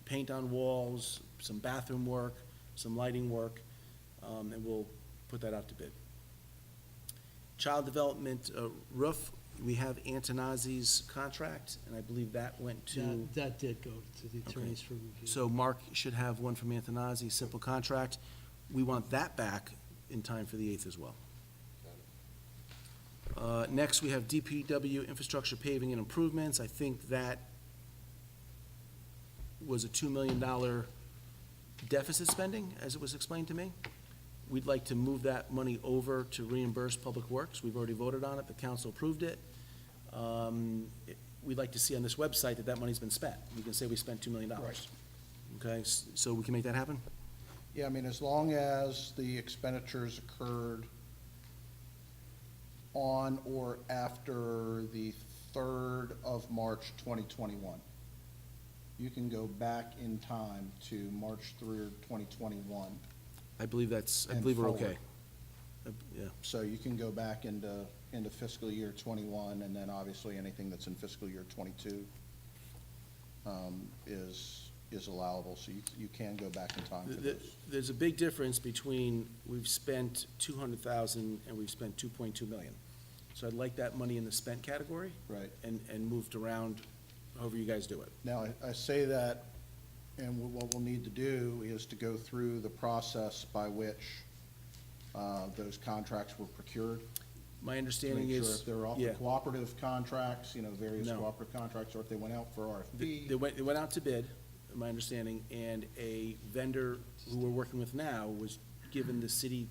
paint on walls, some bathroom work, some lighting work, and we'll put that out to bid. Child development roof, we have Antonazzi's contract, and I believe that went to. That did go to the attorneys for review. So Mark should have one from Antonazzi, simple contract. We want that back in time for the 8th as well. Next, we have DPW infrastructure paving and improvements. I think that was a $2 million deficit spending, as it was explained to me. We'd like to move that money over to reimburse Public Works. We've already voted on it, the council approved it. We'd like to see on this website that money's been spent. We can say we spent $2 million. Right. Okay, so we can make that happen? Yeah, I mean, as long as the expenditures occurred on or after the 3rd of March 2021. You can go back in time to March 3rd, 2021. I believe that's, I And believe we're forward. okay. Yeah, So you can go back into fiscal year '21, and then obviously anything that's in fiscal year '22 is allowable, so you can go back in time for those. There's a big difference between we've spent 200,000 and we've spent 2.2 million. So I'd like that money in the spent category Right. and moved around however you guys do it. Now, I say that, and what we'll need to do is to go through the process by which those contracts were procured. My To understanding make sure is, if they're all yeah, cooperative contracts, various No. cooperative contracts, or if they went out for RFP. they went out to bid, my understanding, and a vendor who we're working with now was given the city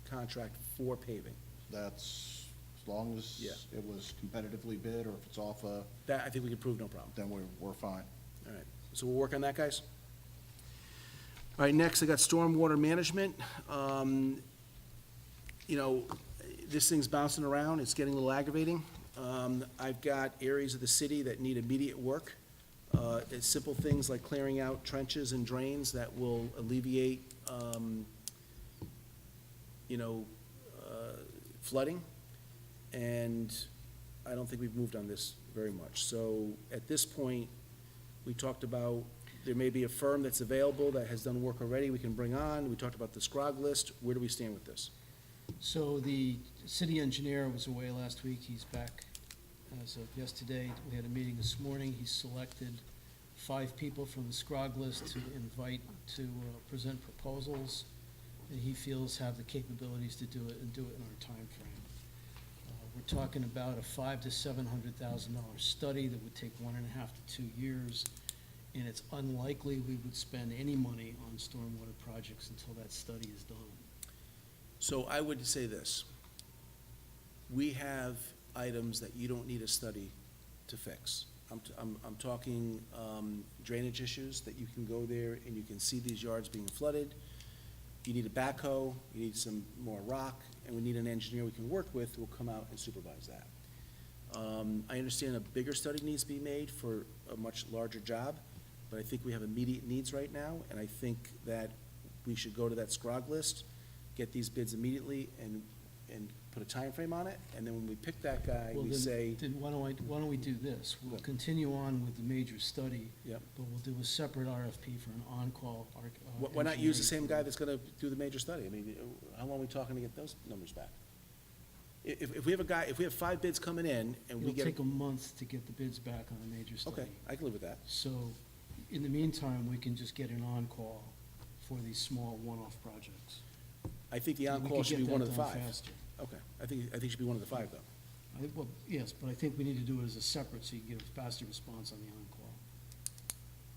contract for paving. That's, as long as Yeah. it was competitively bid, or if it's off That, I think we can prove no problem. then we're fine. All right, so we'll work on that, guys? All right, next, I got stormwater management. This thing's bouncing around, it's getting a little aggravating. I've got areas of the city that need immediate work. It's simple things like clearing out trenches and drains that will alleviate, flooding. And I don't think we've moved on this very much. So at this point, we talked about, there may be a firm that's available that has done work already we can bring on. We talked about the SCROG list. Where do we stand with this? So the city engineer was away last week. He's back as of yesterday. We had a meeting this morning. He selected 5 people from the SCROG list to invite to present proposals, and he feels have the capabilities to do it and do it in our timeframe. We're talking about a $500,000 to $700,000 study that would take 1.5 to 2 years, and it's unlikely we would spend any money on stormwater projects until that study is done. So I would say this. We have items that you don't need a study to fix. I'm talking drainage issues, that you can go there and you can see these yards being flooded. You need a backhoe, you need some more rock, and we need an engineer we can work with who will come out and supervise that. I understand a bigger study needs to be made for a much larger job, but I think we have immediate needs right now, and I think that we should go to that SCROG list, get these bids immediately, and put a time frame on it, and then when we pick that guy, Well, we then- say, Then why don't we do this? We'll Good. continue on with the major study. Yep. But we'll do a separate RFP for an on-call. why not use the engineering same guy firm. that's gonna do the major study? I mean, how long are we talking to get those numbers back? If we have a guy, if we have 5 bids coming in, and we It'll get, take a month to get the bids back on a major study. okay, I can live with that. So, in the meantime, we can just get an on-call for these small one-off projects. I think the We on-call could should get be one that of the done 5. faster. Okay, I think it should be one of the 5, though. Well, yes, but I think we need to do it as a separate, so you can get a faster response on the on-call.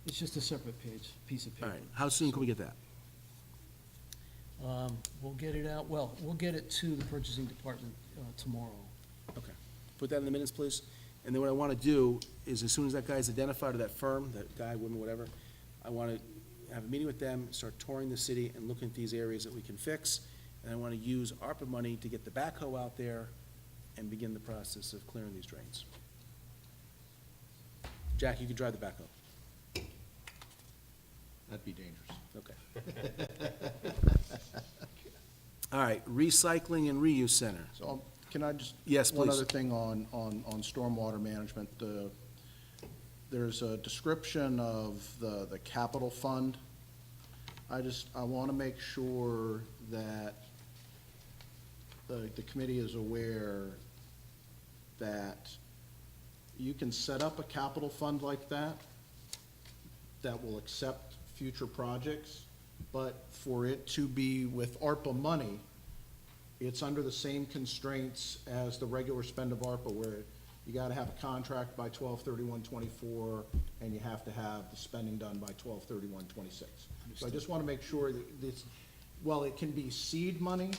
It's just a separate piece of All paper. right, how soon can we get that? We'll get it out, well, we'll get it to the purchasing department tomorrow. Okay, put that in the minutes, please. And then what I want to do is, as soon as that guy's identified, or that firm, that guy, woman, whatever, I want to have a meeting with them, start touring the city and looking at these areas that we can fix. And I want to use ARPA money to get the backhoe out there and begin the process of clearing these drains. Jack, you can drive the backhoe. That'd be dangerous. Okay. All right, recycling and reuse center. So, can I just? Yes, One please. other thing on stormwater management. There's a description of the capital fund. I want to make sure that the committee is aware that you can set up a capital fund like that will accept future projects, but for it to be with ARPA money, it's under the same constraints as the regular spend of ARPA, where you gotta have a contract by 12/31/24, and you have to have the spending done by 12/31/26. So I just wanna make sure that this, while it can be seed money,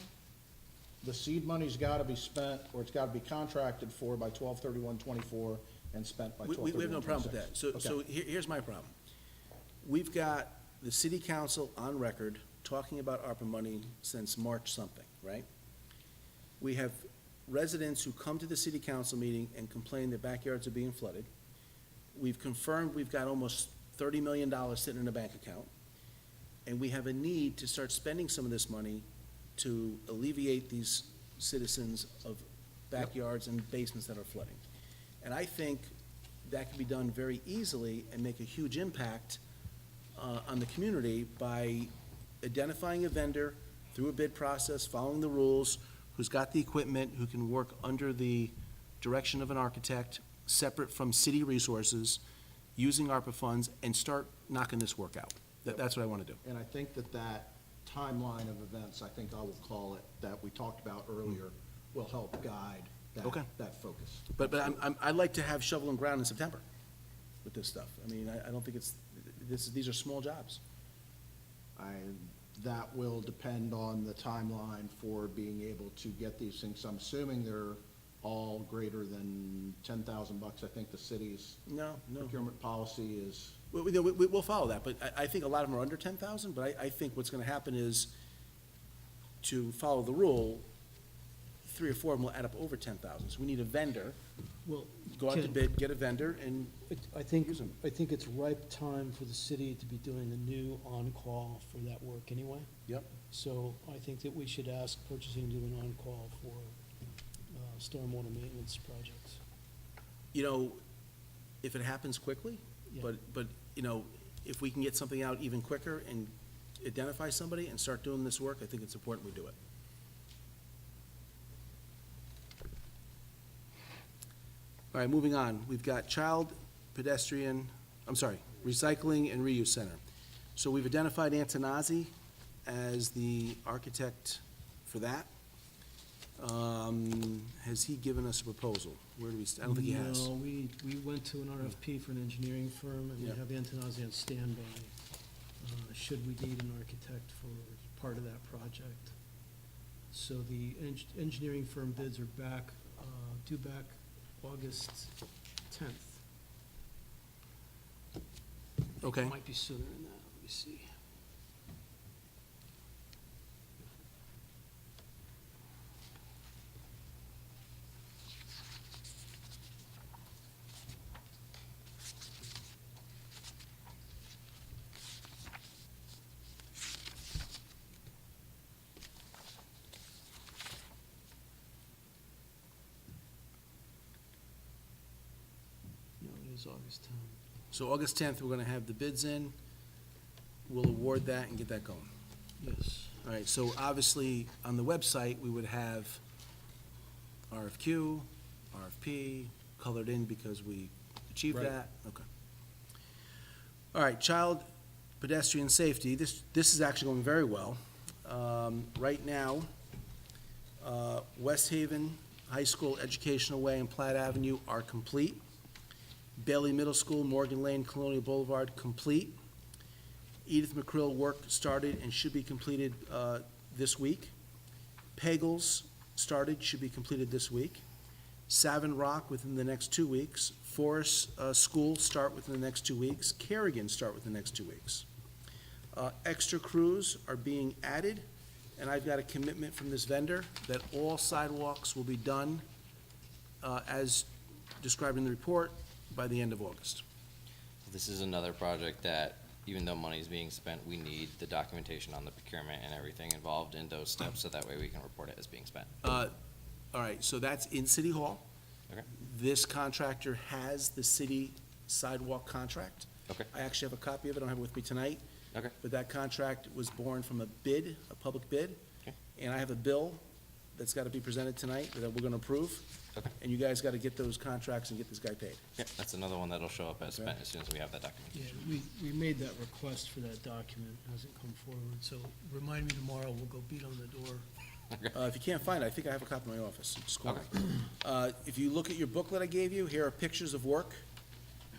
the seed money's gotta be spent, or it's gotta be contracted for by 12/31/24 and spent by 12/31/26. We have no problem with that. So Okay. here's my problem. We've got the city council on record talking about ARPA money since March something, right? We have residents who come to the city council meeting and complain their backyards are being flooded. We've confirmed we've got almost $30 million sitting in a bank account. And we have a need to start spending some of this money to alleviate these citizens of backyards and basements that are flooding. And I think that can be done very easily and make a huge impact on the community by identifying a vendor through a bid process, following the rules, who's got the equipment, who can work under the direction of an architect, separate from city resources, using ARPA funds, and start knocking this work out. That's what I want to do. And I think that timeline of events, I think I will call it, that we talked about earlier, will help guide Okay. that focus. But I'd like to have shovel and ground in September with this stuff. I mean, I don't think these are small jobs. That will depend on the timeline for being able to get these things. I'm assuming they're all greater than $10,000. I think the city's No. procurement policy is, We'll follow that, but I think a lot of them are under 10,000, but I think what's gonna happen is, to follow the rule, 3 or 4 of them will add up over 10,000. So we need a vendor, Well, go out to Ken, bid, get a vendor, and I think, use 'em. I think it's ripe time for the city to be doing a new on-call for that work anyway. Yep. So I think that we should ask purchasing to do an on-call for stormwater maintenance projects. If it happens quickly, Yeah. but, if we can get something out even quicker and identify somebody and start doing this work, I think it's important we do it. All right, moving on. We've got recycling and reuse center. So we've identified Antonazzi as the architect for that. Has has he given us a proposal? Where do we, I don't think he has. No, we went to an RFP for an engineering firm, and we Yeah. have Antonazi on standby, should we need an architect for part of that project. So the engineering firm bids are back, due back August 10th. Okay. Might be sooner than that, let me see. No, it is August 10th. So August 10th, we're gonna have the bids in. We'll award that and get that going. Yes. All right, so obviously, on the website, we would have RFQ, RFP, colored in because we achieved Right. that. Okay. All right, child pedestrian safety, this is actually going very well. Right now, West Haven High School, Educational Way, and Platt Avenue are complete. Bailey Middle School, Morgan Lane, Colonial Boulevard, complete. Edith McCrill work started and should be completed this week. Pagels started, should be completed this week. Savin Rock within the next 2 weeks. Forest School start within the next 2 weeks. Kerrigan start within the next 2 weeks. Extra crews are being added, and I've got a commitment from this vendor that all sidewalks will be done as described in the report by the end of August. This is another project that, even though money is being spent, we need the documentation on the procurement and everything involved in those steps, so that way we can report it as being spent. All right, so that's in City Hall. Okay. This contractor has the city sidewalk contract. Okay. I actually have a copy of it, I don't have it with me tonight. Okay. But that contract was born from a bid, a public bid. Okay. And I have a bill that's gotta be presented tonight that we're gonna approve. Okay. And you guys gotta get those contracts and get this guy paid. Yeah, that's another one that'll show up as Okay. spent as soon as we have that Yeah, documentation. we made that request for that document, it hasn't come forward, so remind me tomorrow, we'll go beat on the door. If you can't find it, I think I have a copy in my office, just call me. If you look at your booklet I gave you, here are pictures of work.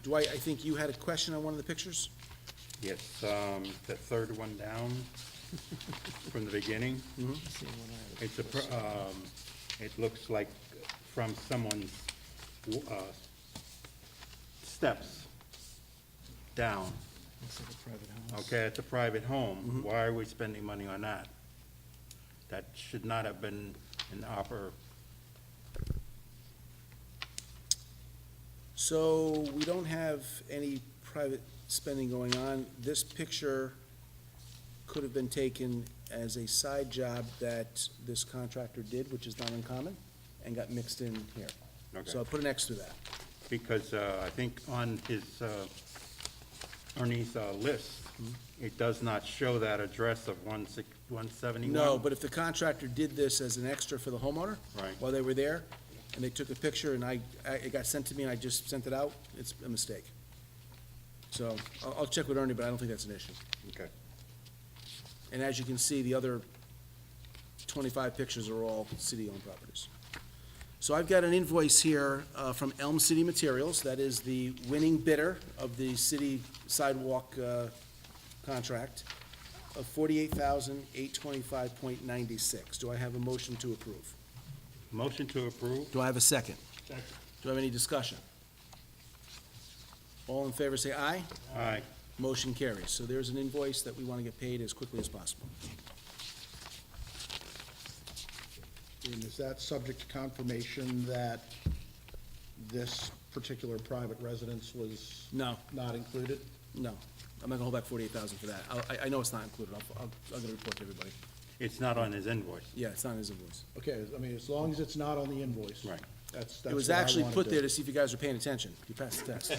Dwight, I think you had a question on one of the pictures? Yes, the third one down from the beginning. Same one I had. It's it looks like from someone's, steps down, Looks like a private house. okay, at the private home. Why are we spending money on that? That should not have been an ARPA. So, we don't have any private spending going on. This picture could have been taken as a side job that this contractor did, which is not uncommon, and got mixed in here. Okay. So I put an X through that. Because I think on his, Ernie's list, it does not show that address of 171. No, but if the contractor did this as an extra for the homeowner, Right. while they were there, and they took a picture and it got sent to me and I just sent it out, it's a mistake. So, I'll check with Ernie, but I don't think that's an issue. Okay. And as you can see, the other 25 pictures are all city-owned properties. So I've got an invoice here from Elm City Materials, that is the winning bidder of the city sidewalk contract, of $48,825.96. Do I have a motion to approve? Motion to approve? Do I have a second? Do I have any discussion? All in favor, say aye. Aye. Motion carries. So there's an invoice that we want to get paid as quickly as possible. And is that subject to confirmation that this particular private residence was No, not included? no. I'm not gonna hold back 48,000 for that. I know it's not included. I'll get a report to everybody. It's not on his invoice. Yeah, it's not in his invoice. Okay, I mean, as long as it's not on the invoice. Right. That's It was what I actually wanted put there to see if you guys are paying attention. You passed the test.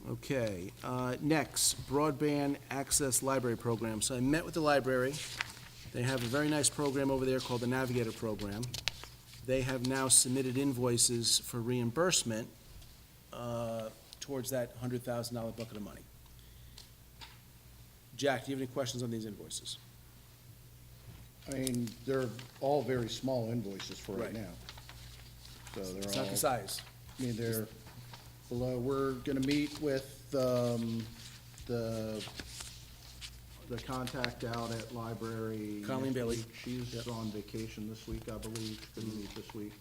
Okay, next, broadband access library program. So I met with the library. They have a very nice program over there called the Navigator Program. They have now submitted invoices for reimbursement towards that $100,000 bucket of money. Jack, do you have any questions on these invoices? I mean, they're all very small invoices for right Right. now. So they're all. It's not the size. I mean, they're below, we're gonna meet with, the contact out at library. Colleen next Bailey. week. She's on vacation this week, I believe, couldn't meet this week.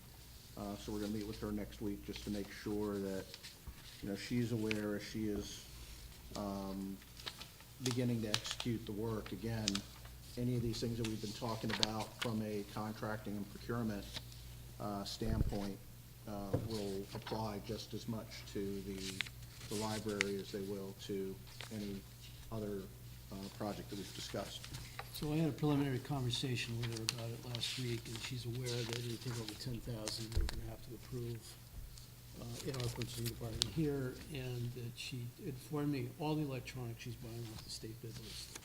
So we're gonna meet with her next week just to make sure that, you know, she's aware as she is, beginning to execute the work. Again, any of these things that we've been talking about from a contracting and procurement, standpoint, will apply just as much to the library as they will to any other project that we've discussed. So I had a preliminary conversation with her about it last week, and she's aware that anything over 10,000, we're gonna have to approve in our purchasing department here, and that she informed me all the electronics she's buying off the state bid list.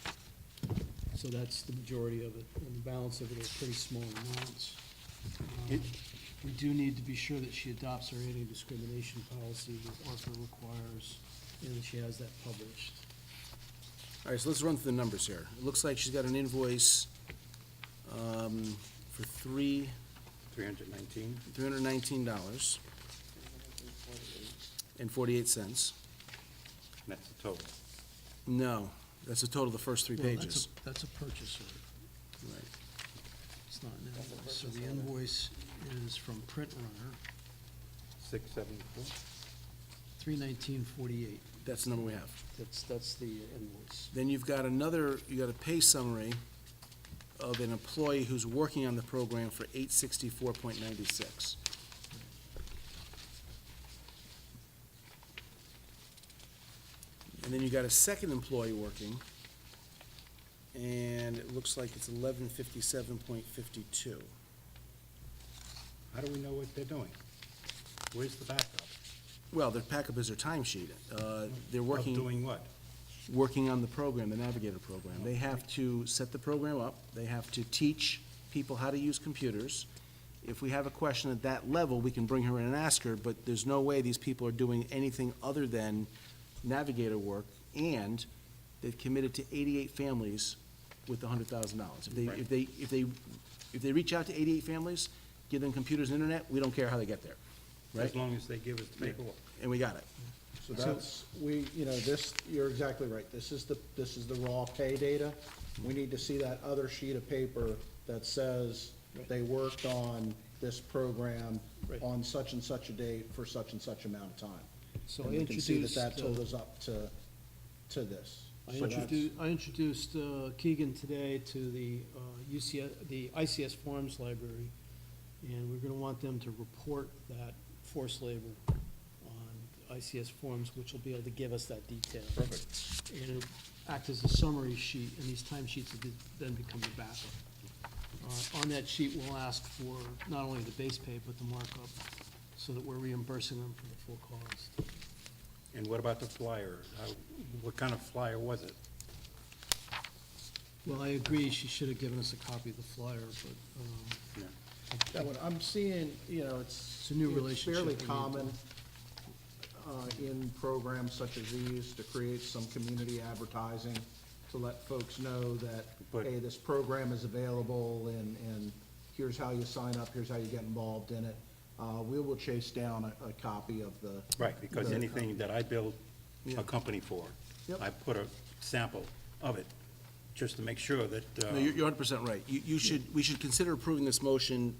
So that's the majority of it, and the balance of it are pretty small amounts. We do need to be sure that she adopts our anti-discrimination policy that ARPA requires, and that she has that published. All right, so let's run through the numbers here. It looks like she's got an invoice for $319. $319 and 48 cents. That's the total. No, that's the total of the first three Well, pages. That's a purchase order. Right. It's not an invoice. So the invoice is from Print Runner, 674. 319.48. That's the number we have. That's the invoice. Then you've got you got a pay summary of an employee who's working on the program for $864.96. And then you got a second employee working, and it looks like it's $1157.52. How do we know what they're doing? Where's the backup? Well, their backup is their timesheet. They're Of working. doing what? Working on the program, the Navigator program. They have to set the program up, they have to teach people how to use computers. If we have a question at that level, we can bring her in and ask her, but there's no way these people are doing anything other than Navigator work, and they've committed to 88 families with $100,000. If they reach out to 88 families, give them computers and internet, we don't care how they get there, right? As long as they give us the paperwork. And we got it. So that's, you're exactly right. This is the raw pay data. We need to see that other sheet of paper that says they worked on this program Right. on such and such a date for such and such amount of time. So And I we can see that introduced, totals up to this. I So that's- introduced Keegan today to the ICS Farms Library, and we're gonna want them to report that forced labor on ICS Forms, which will be able to give us that detail. Perfect. And it'll act as a summary sheet, and these timesheets will then become the backup. On that sheet, we'll ask for not only the base pay, but the markup, so that we're reimbursing them for the full cost. And what about the flyer? What kind of flyer was it? Well, I agree, she should have given us a copy of the flyer, but, Yeah. That one, I'm seeing, it's a new relationship fairly we need to- common in programs such as these to create some community advertising to let folks know that, But- hey, this program is available and here's how you sign up, here's how you get involved in it. We will chase down a copy of the. Right, because the- anything that I build Yeah. a company for, Yep. I put a sample of it, just to make sure that, No, you're 100% right. We should consider approving this motion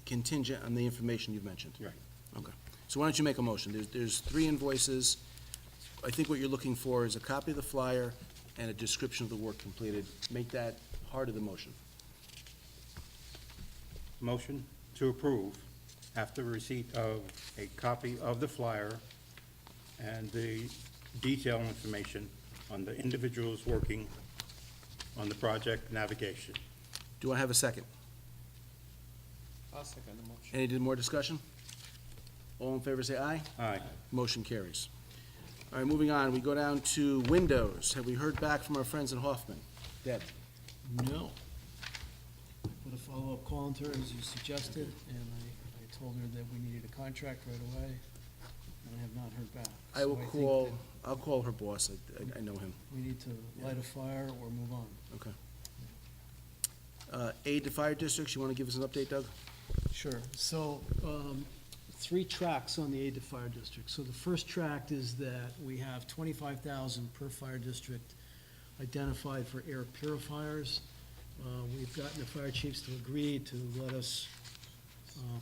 contingent on the information you've mentioned. Right. Okay. So why don't you make a motion? There's three invoices. I think what you're looking for is a copy of the flyer and a description of the work completed. Make that part of the motion. motion to approve after receipt of a copy of the flyer and the detailed information on the individuals working on the project navigation. Do I have a second? I'll second the motion. Any more discussion? All in favor, say aye. Aye. Motion carries. All right, moving on, we go down to windows. Have we heard back from our friends in Hoffman? Deb? no. Put a follow-up call into her, as you suggested, and I told her that we needed a contract right away, and I have not heard back. I will So think call, that I'll call her boss. I know him. We need to light a fire or move on. Okay. Aid to fire districts, you want to give us an update, Doug? Sure. So, 3 tracks on the aid to fire district. So the first track is that we have 25,000 per fire district identified for air purifiers. We've gotten the fire chiefs to agree to let us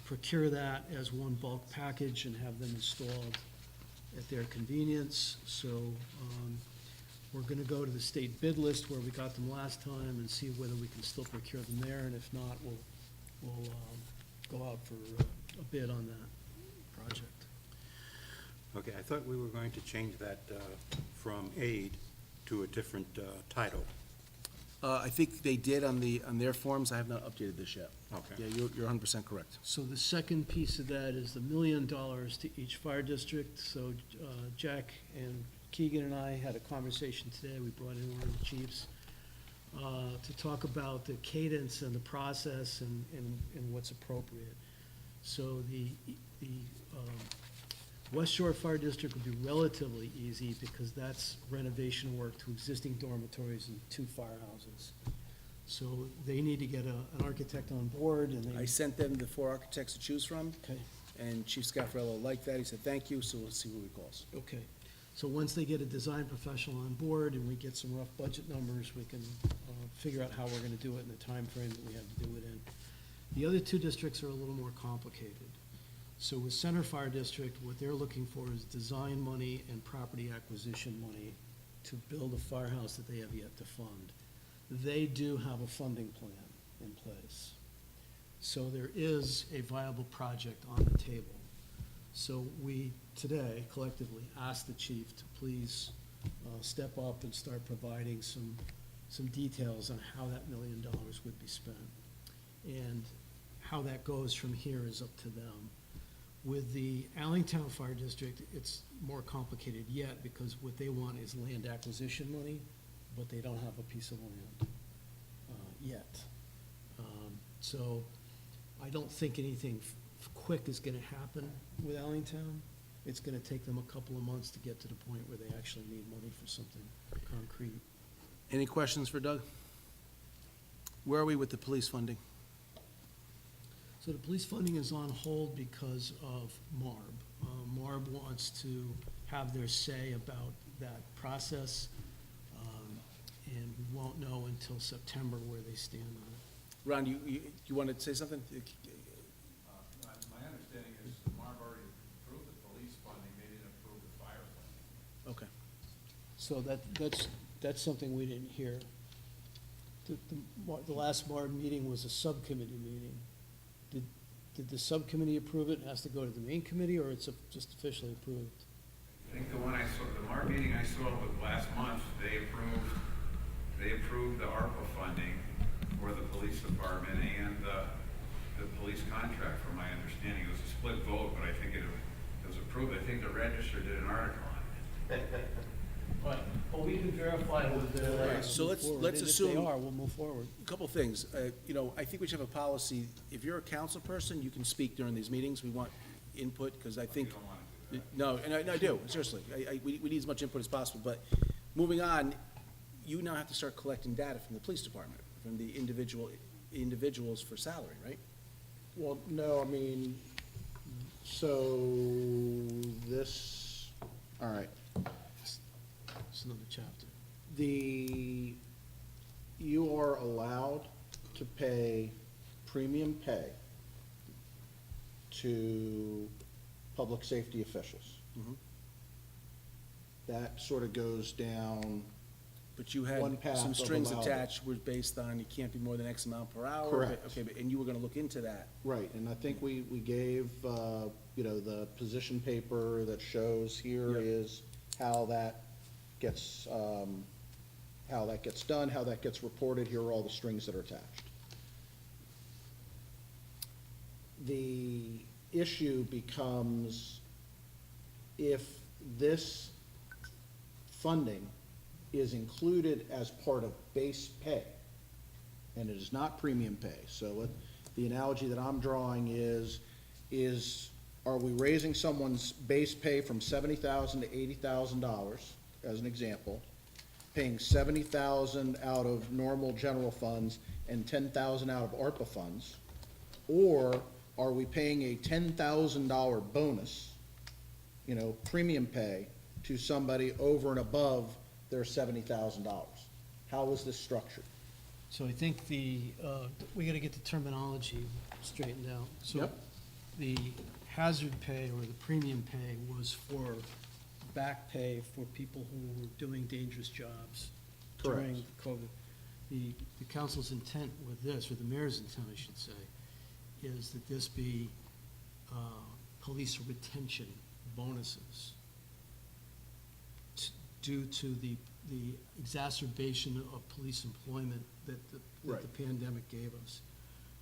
procure that as one bulk package and have them installed at their convenience. So we're gonna go to the state bid list where we got them last time and see whether we can still procure them there, and if not, we'll go out for a bid on that project. Okay, I thought we were going to change that from aid to a different title. I think they did on their forms. I have not updated this yet. Okay. Yeah, you're 100% correct. So the second piece of that is the $1 million to each fire district. So Jack and Keegan and I had a conversation today. We brought in one of the chiefs to talk about the cadence and the process and what's appropriate. So the West Shore Fire District would be relatively easy because that's renovation work to existing dormitories and 2 firehouses. So they need to get an architect on board, and I they, sent them the 4 architects to choose from, okay, and Chief Scaffarello liked that. He said, thank you, so we'll see what he calls. okay. So once they get a design professional on board and we get some rough budget numbers, we can figure out how we're gonna do it in the time frame that we have to do it in. The other 2 districts are a little more complicated. So with Center Fire District, what they're looking for is design money and property acquisition money to build a firehouse that they have yet to fund. They do have a funding plan in place. So there is a viable project on the table. So we, today, collectively, asked the chief to please step up and start providing some details on how that $1 million would be spent. And how that goes from here is up to them. With the Allentown Fire District, it's more complicated yet, because what they want is land acquisition money, but they don't have a piece of land yet. So I don't think anything quick is gonna happen with Allentown. It's gonna take them a couple of months to get to the point where they actually need money for something concrete. Any questions for Doug? Where are we with the police funding? So the police funding is on hold because of MARB. MARB wants to have their say about that process, and we won't know until September where they stand on it. Ron, you wanted to say something? My understanding is Marv already approved the police funding, they didn't approve the fire funding. Okay. So that's something we didn't hear. The last MARB meeting was a subcommittee meeting. Did the subcommittee approve it? It has to go to the main committee, or it's just officially approved? I think the one I saw, the Marv meeting I saw was last month, they approved the ARPA funding for the police department and the police contract, from my understanding. It was a split vote, but I think it was approved. I think the Register did an article on it. Right, well, we can verify with the. Right, so let's If assume- they are, we'll move forward. A couple things. I think we should have a policy. If you're a council person, you can speak during these meetings. We want input, because I think. You don't want to do that. No, and I do, seriously. We need as much input as possible, but moving on, you now have to start collecting data from the police department, from the individuals for salary, right? Well, no, I mean, so this, all right. It's another chapter. You are allowed to pay premium pay to public safety officials. Mhm. That sort of goes down, But you One had path some of strings allowable. attached, were based on you can't be more than X amount per hour. Correct. Okay, and you were gonna look into that. right, and I think we gave, the position paper that shows here Yep. is how that gets, done, how that gets reported. Here are all the strings that are attached. The issue becomes if this funding is included as part of base pay, and it is not premium pay. So the analogy that I'm drawing is are we raising someone's base pay from $70,000 to $80,000, as an example? paying 70,000 out of normal general funds and 10,000 out of ARPA funds? Or are we paying a $10,000 bonus, premium pay to somebody over and above their $70,000? How is this structured? So I think we gotta get the terminology straightened out. So Yep. the hazard pay or the premium pay was for back pay for people who were doing dangerous jobs during COVID. The council's intent with this, or the mayor's intent, I should say, is that this be police retention bonuses due to the exacerbation of police employment that the pandemic gave us.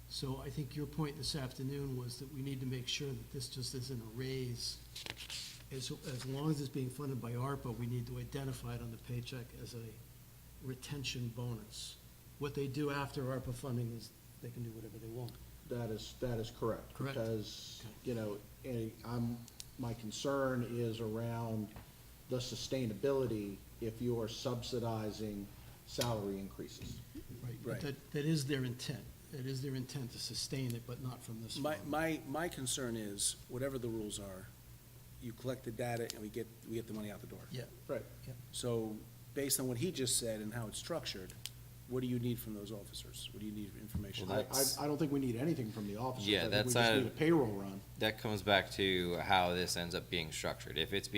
So I think your point this afternoon was that we need to make sure that this just isn't a raise. As long as it's being funded by ARPA, we need to identify it on the paycheck as a retention bonus. What they do after ARPA funding is they can do whatever they want. That is correct. Correct. Because, my concern is around the sustainability if you are subsidizing salary increases. Right. But that is their intent. It is their intent to sustain it, but not from this fund. My concern is, whatever the rules are, you collect the data and we get the money out the door. Yeah. Right. So, based on what he just said and how it's structured, what do you need from those officers? What do you need for information? Well, I don't think we need anything from the officers. Yeah, I think that's we just not- need a payroll run. That comes back to how this ends up being structured. If it's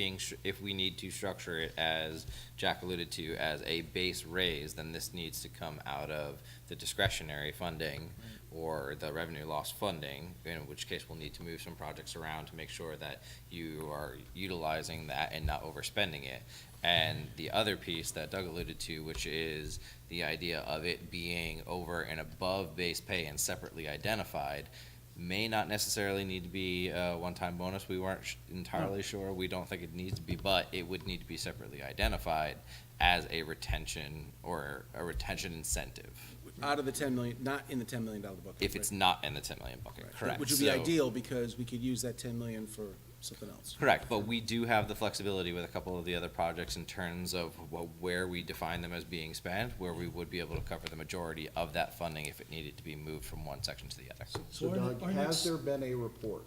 if we need to structure it, as Jack alluded to, as a base raise, then this needs to come out of the discretionary funding or the revenue loss funding, in which case we'll need to move some projects around to make sure that you are utilizing that and not overspending it. And the other piece that Doug alluded to, which is the idea of it being over and above base pay and separately identified, may not necessarily need to be a one-time bonus. We weren't entirely sure. We don't think it needs to be, but it would need to be separately identified as a retention or a retention incentive. Out of the 10 million, not in the $10 million bucket. If it's right? not in the 10 million bucket, Right. correct. Which would be So- ideal, because we could use that 10 million for something else. Correct, but we do have the flexibility with a couple of the other projects in terms of where we define them as being spent, where we would be able to cover the majority of that funding if it needed to be moved from one section to the other. So our- Doug, our has next- there been a report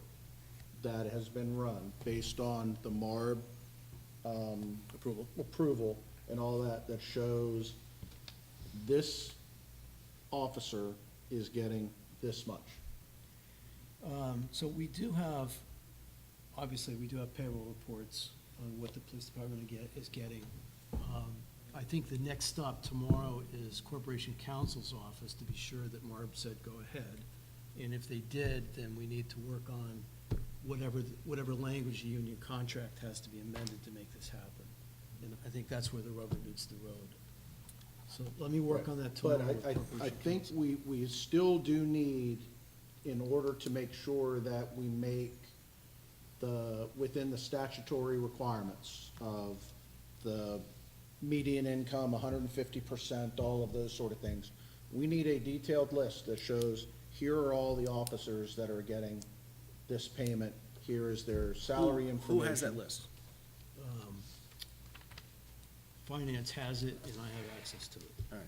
that has been run based on the MARB approval and all that, that shows this officer is getting this much? So we do have, obviously, we do have payroll reports on what the police department is getting. I think the next stop tomorrow is Corporation Counsel's office to be sure that Marb said go ahead. And if they did, then we need to work on whatever language the union contract has to be amended to make this happen. And I think that's where the rubber meets the road. So let me work on that tomorrow. But with I Corporation think Counsel. we still do need, in order to make sure that we make within the statutory requirements of the median income, 150%, all of those sort of things, we need a detailed list that shows, here are all the officers that are getting this payment, here is their salary information. Who has that list? Finance has it, and I have access to it. All right.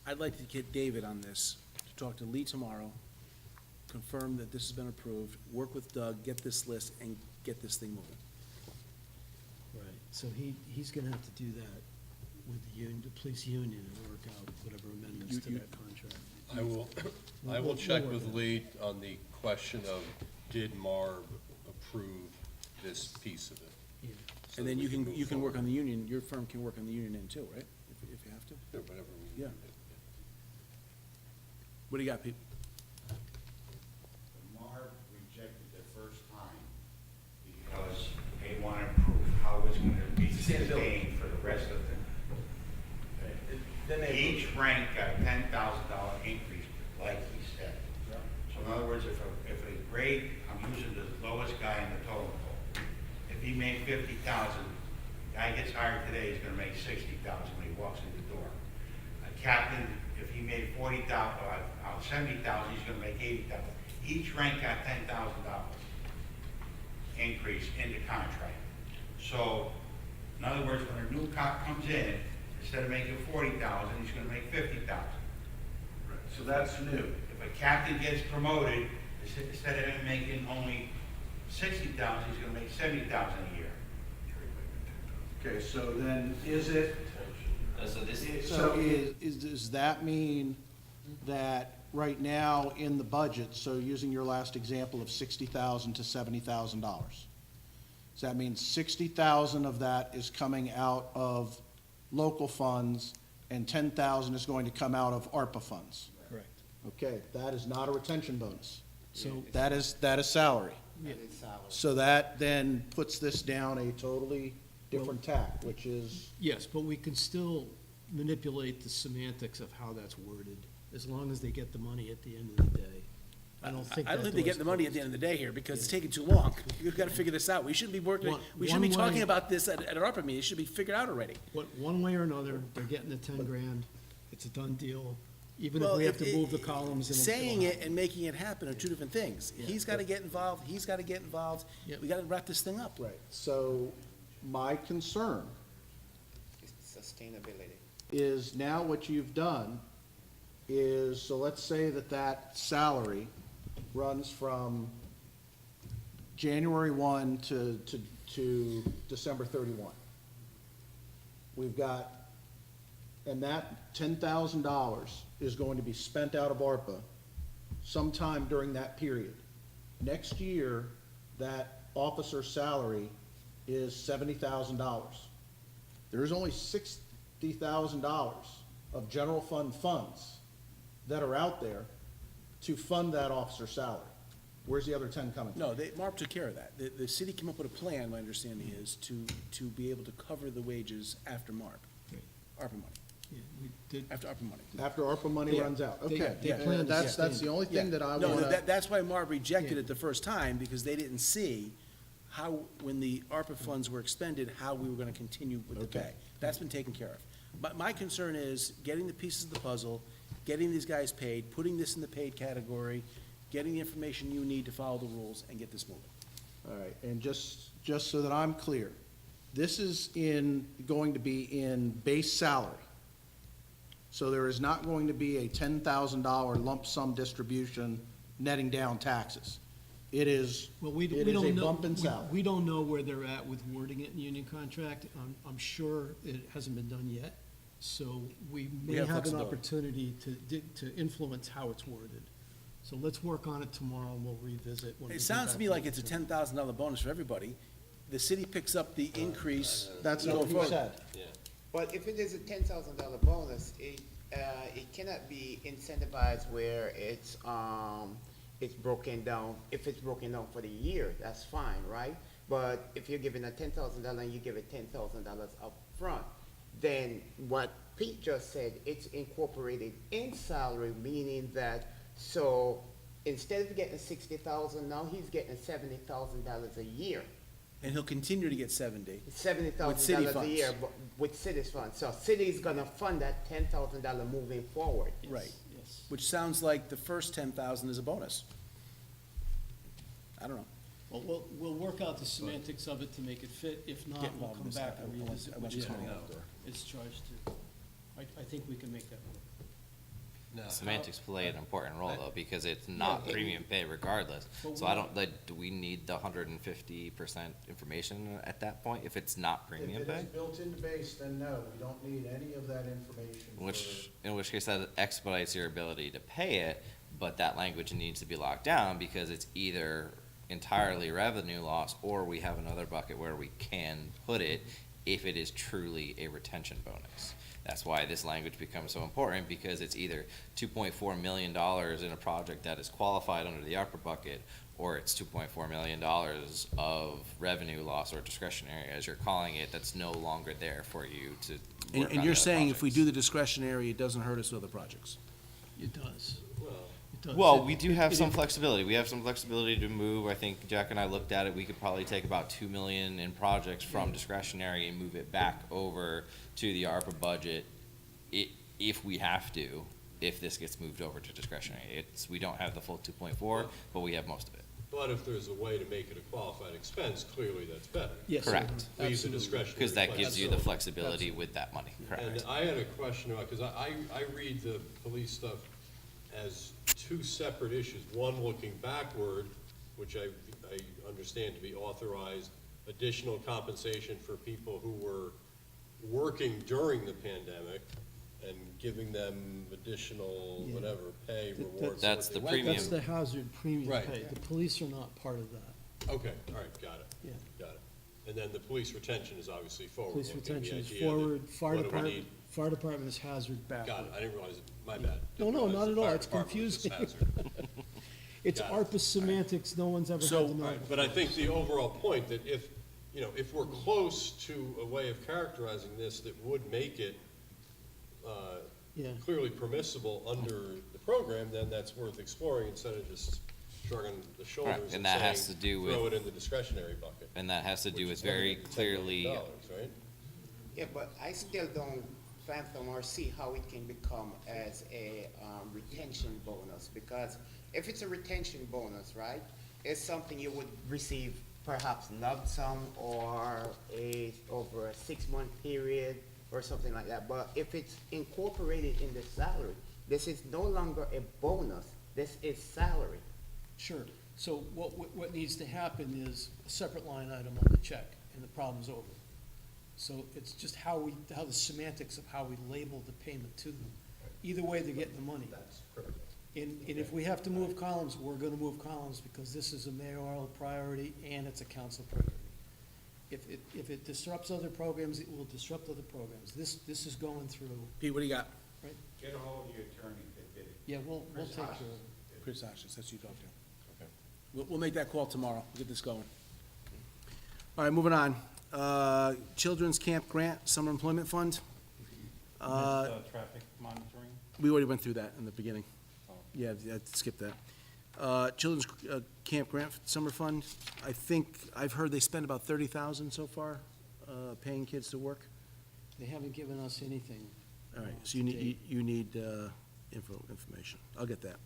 I'd like to get David on this, to talk to Lee tomorrow, confirm that this has been approved, work with Doug, get this list, and get this thing moving. Right, so he's gonna have to do that with the union, the police union, and work out whatever amendments to that contract. I will check with Lee on the question of, did MARB approve this piece of it? Yeah. So And then that you we can, move you can work on forward. the union, your firm can work on the union end too, right? If you have to. Yeah, whatever we Yeah. need. What do you got, Pete? MARB rejected the first time because they want to prove how it's going to be sustained for the rest of them. Each rank got a $10,000 increase, like he said. So in other words, if a grade, I'm using the lowest guy in the totem pole, if he made $50,000, guy gets hired today, he's going to make $60,000 when he walks in the door. A captain, if he made $70,000, he's going to make $80,000. Each rank got $10,000 increase in the contract. So, in other words, when a new cop comes in, Instead of making 40,000, he's gonna make 50,000. So that's new. If a captain gets promoted, instead of him making only 60,000, he's gonna make 70,000 a year. Okay, so then is it, does that mean that right now in the budget, so using your last example of $60,000 to $70,000, does that mean 60,000 of that is coming out of local funds and 10,000 is going to come out of ARPA funds? Correct. Okay, that is not a retention bonus. So, That is salary. yeah, So that then puts this down a totally different tack, which is, yes, but we can still manipulate the semantics of how that's worded, as long as they get the money at the end of the day. I don't think I don't that think they door's get the money at closed. the end of the day here, because it's taking too long. We've got to figure this out. We shouldn't be working, we shouldn't be One talking way- about this at an ARPA meeting. It should be figured out already. One way or another, they're getting the 10 grand, it's a done deal, even if Well, we have to move the columns. it'll Saying still it and making it happen are two different things. Yeah. He's got to get involved, he's got to get involved. Yep. We got to wrap this thing up. Right. So my concern Sustainability. is now what you've done is, so let's say that salary runs from January 1 to December 31. We've got, and that $10,000 is going to be spent out of ARPA sometime during that period. Next year, that officer's salary is $70,000. There's only $60,000 of general fund funds that are out there to fund that officer's salary. Where's the other 10 coming from? No, Mark took care of that. The city came up with a plan, my understanding is, to be able to cover the wages after MARP, Right. ARPA money, Yeah, we did, after ARPA money. After ARPA money Yeah. runs out, They- okay. they Yeah, plan to that's sustain the only it. thing that I No, wanna. that's why Marv rejected Yeah. it the first time, because they didn't see how, when the ARPA funds were expended, how we were gonna continue with the Okay. pay. That's been taken care of. But my concern is getting the pieces of the puzzle, getting these guys paid, putting this in the paid category, getting the information you need to follow the rules, and get this moving. All right, and just so that I'm clear, this is going to be in base salary. So there is not going to be a $10,000 lump sum distribution netting down taxes. It is, well, we it we is a don't know. bump in salary. We don't know where they're at with wording it in the union contract. I'm sure it hasn't been done yet, so we may have have an flexibility. opportunity to influence how it's worded. So let's work on it tomorrow, and we'll revisit. when we It get sounds back to me from like the it's a meeting. $10,000 bonus for everybody. The city picks up the increase. That's going what he forward. said. But if it is a $10,000 bonus, it cannot be incentivized where it's broken down. If it's broken down for the year, that's fine, right? But if you're giving a $10,000 and you give it $10,000 up front, then what Pete just said, it's incorporated in salary, meaning that, so instead of getting 60,000, now he's getting $70,000 a year. And he'll continue to get 70. $70,000 a funds. year, but with city's funds. So city's gonna fund that $10,000 moving forward. Right. Yes. Which sounds like the first 10,000 is a bonus. I don't know. Well, we'll work out the semantics of it to make it fit. If not, Get we'll involved in come this. back and I want- revisit I want which this is money out there. it's charged to. I think we can make that work. Semantics play an important role though, because it's not premium pay regardless. But So I don't, like, do we need the 150% information at that point if it's not premium If it pay? is built into base, then no, we don't need any of that information. In which case that expedites your ability to pay it, but that language needs to be locked down because it's either entirely revenue loss or we have another bucket where we can put it if it is truly a retention bonus. That's why this language becomes so important, because it's either $2.4 million in a project that is qualified under the ARPA bucket, or it's $2.4 million of revenue loss or discretionary, as you're calling it, that's no longer there for you to work on And you're other saying if we projects. do the discretionary, it doesn't hurt us with other projects? It does. It does. Well, It- we do have it- some flexibility. We have some flexibility to move. I think Jack and I looked at it. We could probably take about 2 million in projects from discretionary and move it back over to the ARPA budget if we have to, if this gets moved over to discretionary. We don't have the full 2.4, but we have most of it. But if there's a way to make it a qualified expense, clearly that's better. Yes, sir. Correct. Leave the Absolutely. discretionary. Because that gives you the Absolutely. flexibility with that money, And correct? I had a question about, because I read the police stuff as two separate issues. One looking backward, which I understand to be authorized additional compensation for people who were working during the pandemic and giving them additional, Yeah. whatever, pay, rewards. That's what the they went premium. That's the hazard premium Right. pay. The police are not part of that. Okay, all right, got it. Yeah. Got it. And then the police retention is obviously forward. Police looking, the retention is idea that forward, fire what do we department, need? fire department is hazard backward. Got it, I didn't realize, my bad. No, Didn't no, realize not the at all. fire It's department was just confusing. hazard. It's Got it. ARPA semantics, no one's ever had So- to know. Right, but I think the overall point that if, if we're close to a way of characterizing this that would make it Yeah. clearly permissible under the program, then that's worth exploring instead of just shrugging the shoulders Correct, and and that has saying, to do throw with- it in the discretionary bucket. And that has to do which with is very limited to $10 clearly, million, right? Yeah, but I still don't fathom or see how it can become as a retention bonus, because if it's a retention bonus, right, it's something you would receive perhaps lump sum or over a 6-month period or something like that. But if it's incorporated in the salary, this is no longer a bonus, this is salary. Sure. So what needs to happen is a separate line item on the check, and the problem's over. So it's just how the semantics of how we label the payment to them. Either way, they're getting the money. That's critical. And if we have to move columns, we're gonna move columns, because this is a mayoral priority and it's a council priority. If it disrupts other programs, it will disrupt other programs. This is going through, Pete, what do you got? right? Get a hold of your attorney that did it. Yeah, we'll Chris take care of Hodges. it. Chris Ashes, that's who you talk to. Okay. We'll make that call tomorrow, we'll get this going. All right, moving on. Children's Camp Grant, Summer Employment Fund. Traffic monitoring? We already went through that in the beginning. Yeah, skip that. Children's Camp Grant Summer Fund, I think, I've heard they spent about 30,000 so far, paying kids to work. They haven't given us anything. All right, so you need information. I'll get that.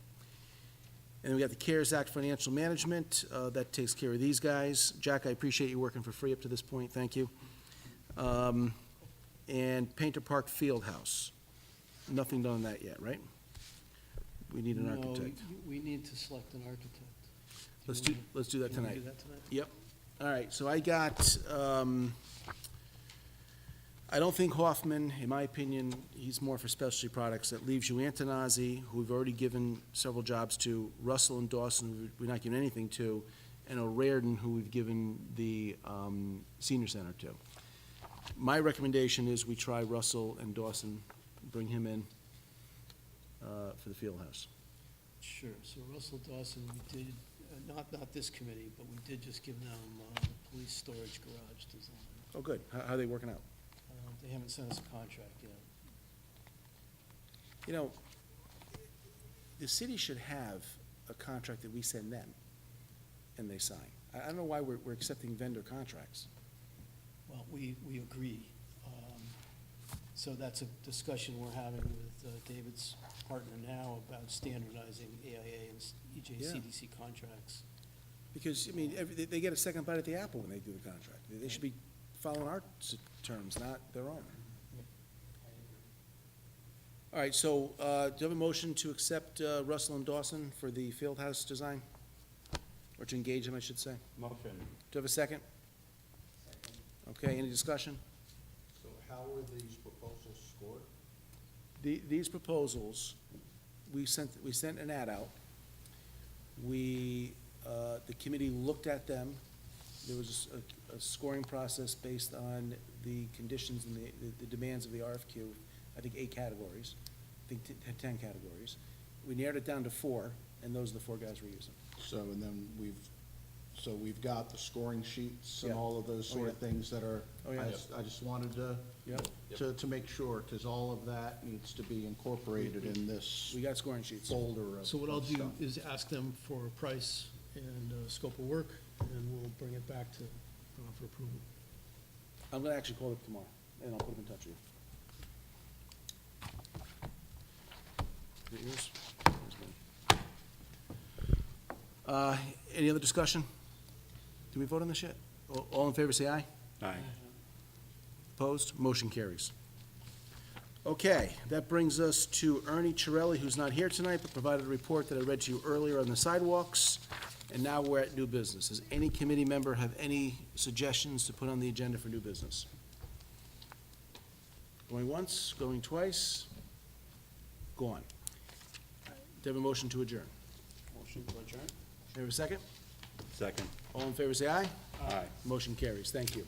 And then we got the CARES Act Financial Management, that takes care of these guys. Jack, I appreciate you working for free up to this point, thank you. And Painter Park Fieldhouse, nothing done on that yet, right? We need an No, architect. we need to select an architect. Do Let's you do that wanna tonight. do that tonight? Yep. All right, so I got, I don't think Hoffman, in my opinion, he's more for specialty products. That leaves you Antonazzi, who we've already given several jobs to, Russell and Dawson, who we're not giving anything to, and O'Riordan, who we've given the senior center to. My recommendation is we try Russell and Dawson, bring him in for the field house. Sure, so Russell Dawson, we did, not this committee, but we did just give them the police storage garage design. Oh, good. How are they working out? They haven't sent us a contract yet. You know, the city should have a contract that we send them, and they sign. I don't know why we're accepting vendor contracts. Well, we agree. So that's a discussion we're having with David's partner now about standardizing AIA and EJCDC contracts. Because, I mean, they get a second bite at the apple when they do the contract. They should be following our terms, not their own. All right, so, do you have a motion to accept Russell and Dawson for the field house design? Or to engage them, I should say? Motion. Do you have a second? Okay, any discussion? So how were these proposals scored? These proposals, we sent an ad out. The committee looked at them. There was a scoring process based on the conditions and the demands of the RFQ. I think 8 categories, I think 10 categories. We narrowed it down to 4, and those are the 4 guys we're using. So, and then we've got the scoring sheets and Yeah. all of those sort of things that are, Oh, yeah. I just wanted to, Yep. to make sure, because all of that needs to be incorporated in this We got scoring sheets. folder of So what I'll of do stuff. is ask them for a price and scope of work, and we'll bring it back to, for approval. I'm gonna actually call them tomorrow, and I'll put them in touch with you. Is it yours? Here's mine. Any other discussion? Did we vote on this yet? All in favor, say aye. Aye. Opposed? Motion carries. Okay, that brings us to Ernie Chirelli, who's not here tonight, but provided a report that I read to you earlier on the sidewalks. And now we're at new business. Does any committee member have any suggestions to put on the agenda for new business? Going once, going twice? Gone. Do you have a motion to adjourn? Motion to adjourn? Have a second? Second. All in favor, say aye. Aye. Motion carries. Thank you.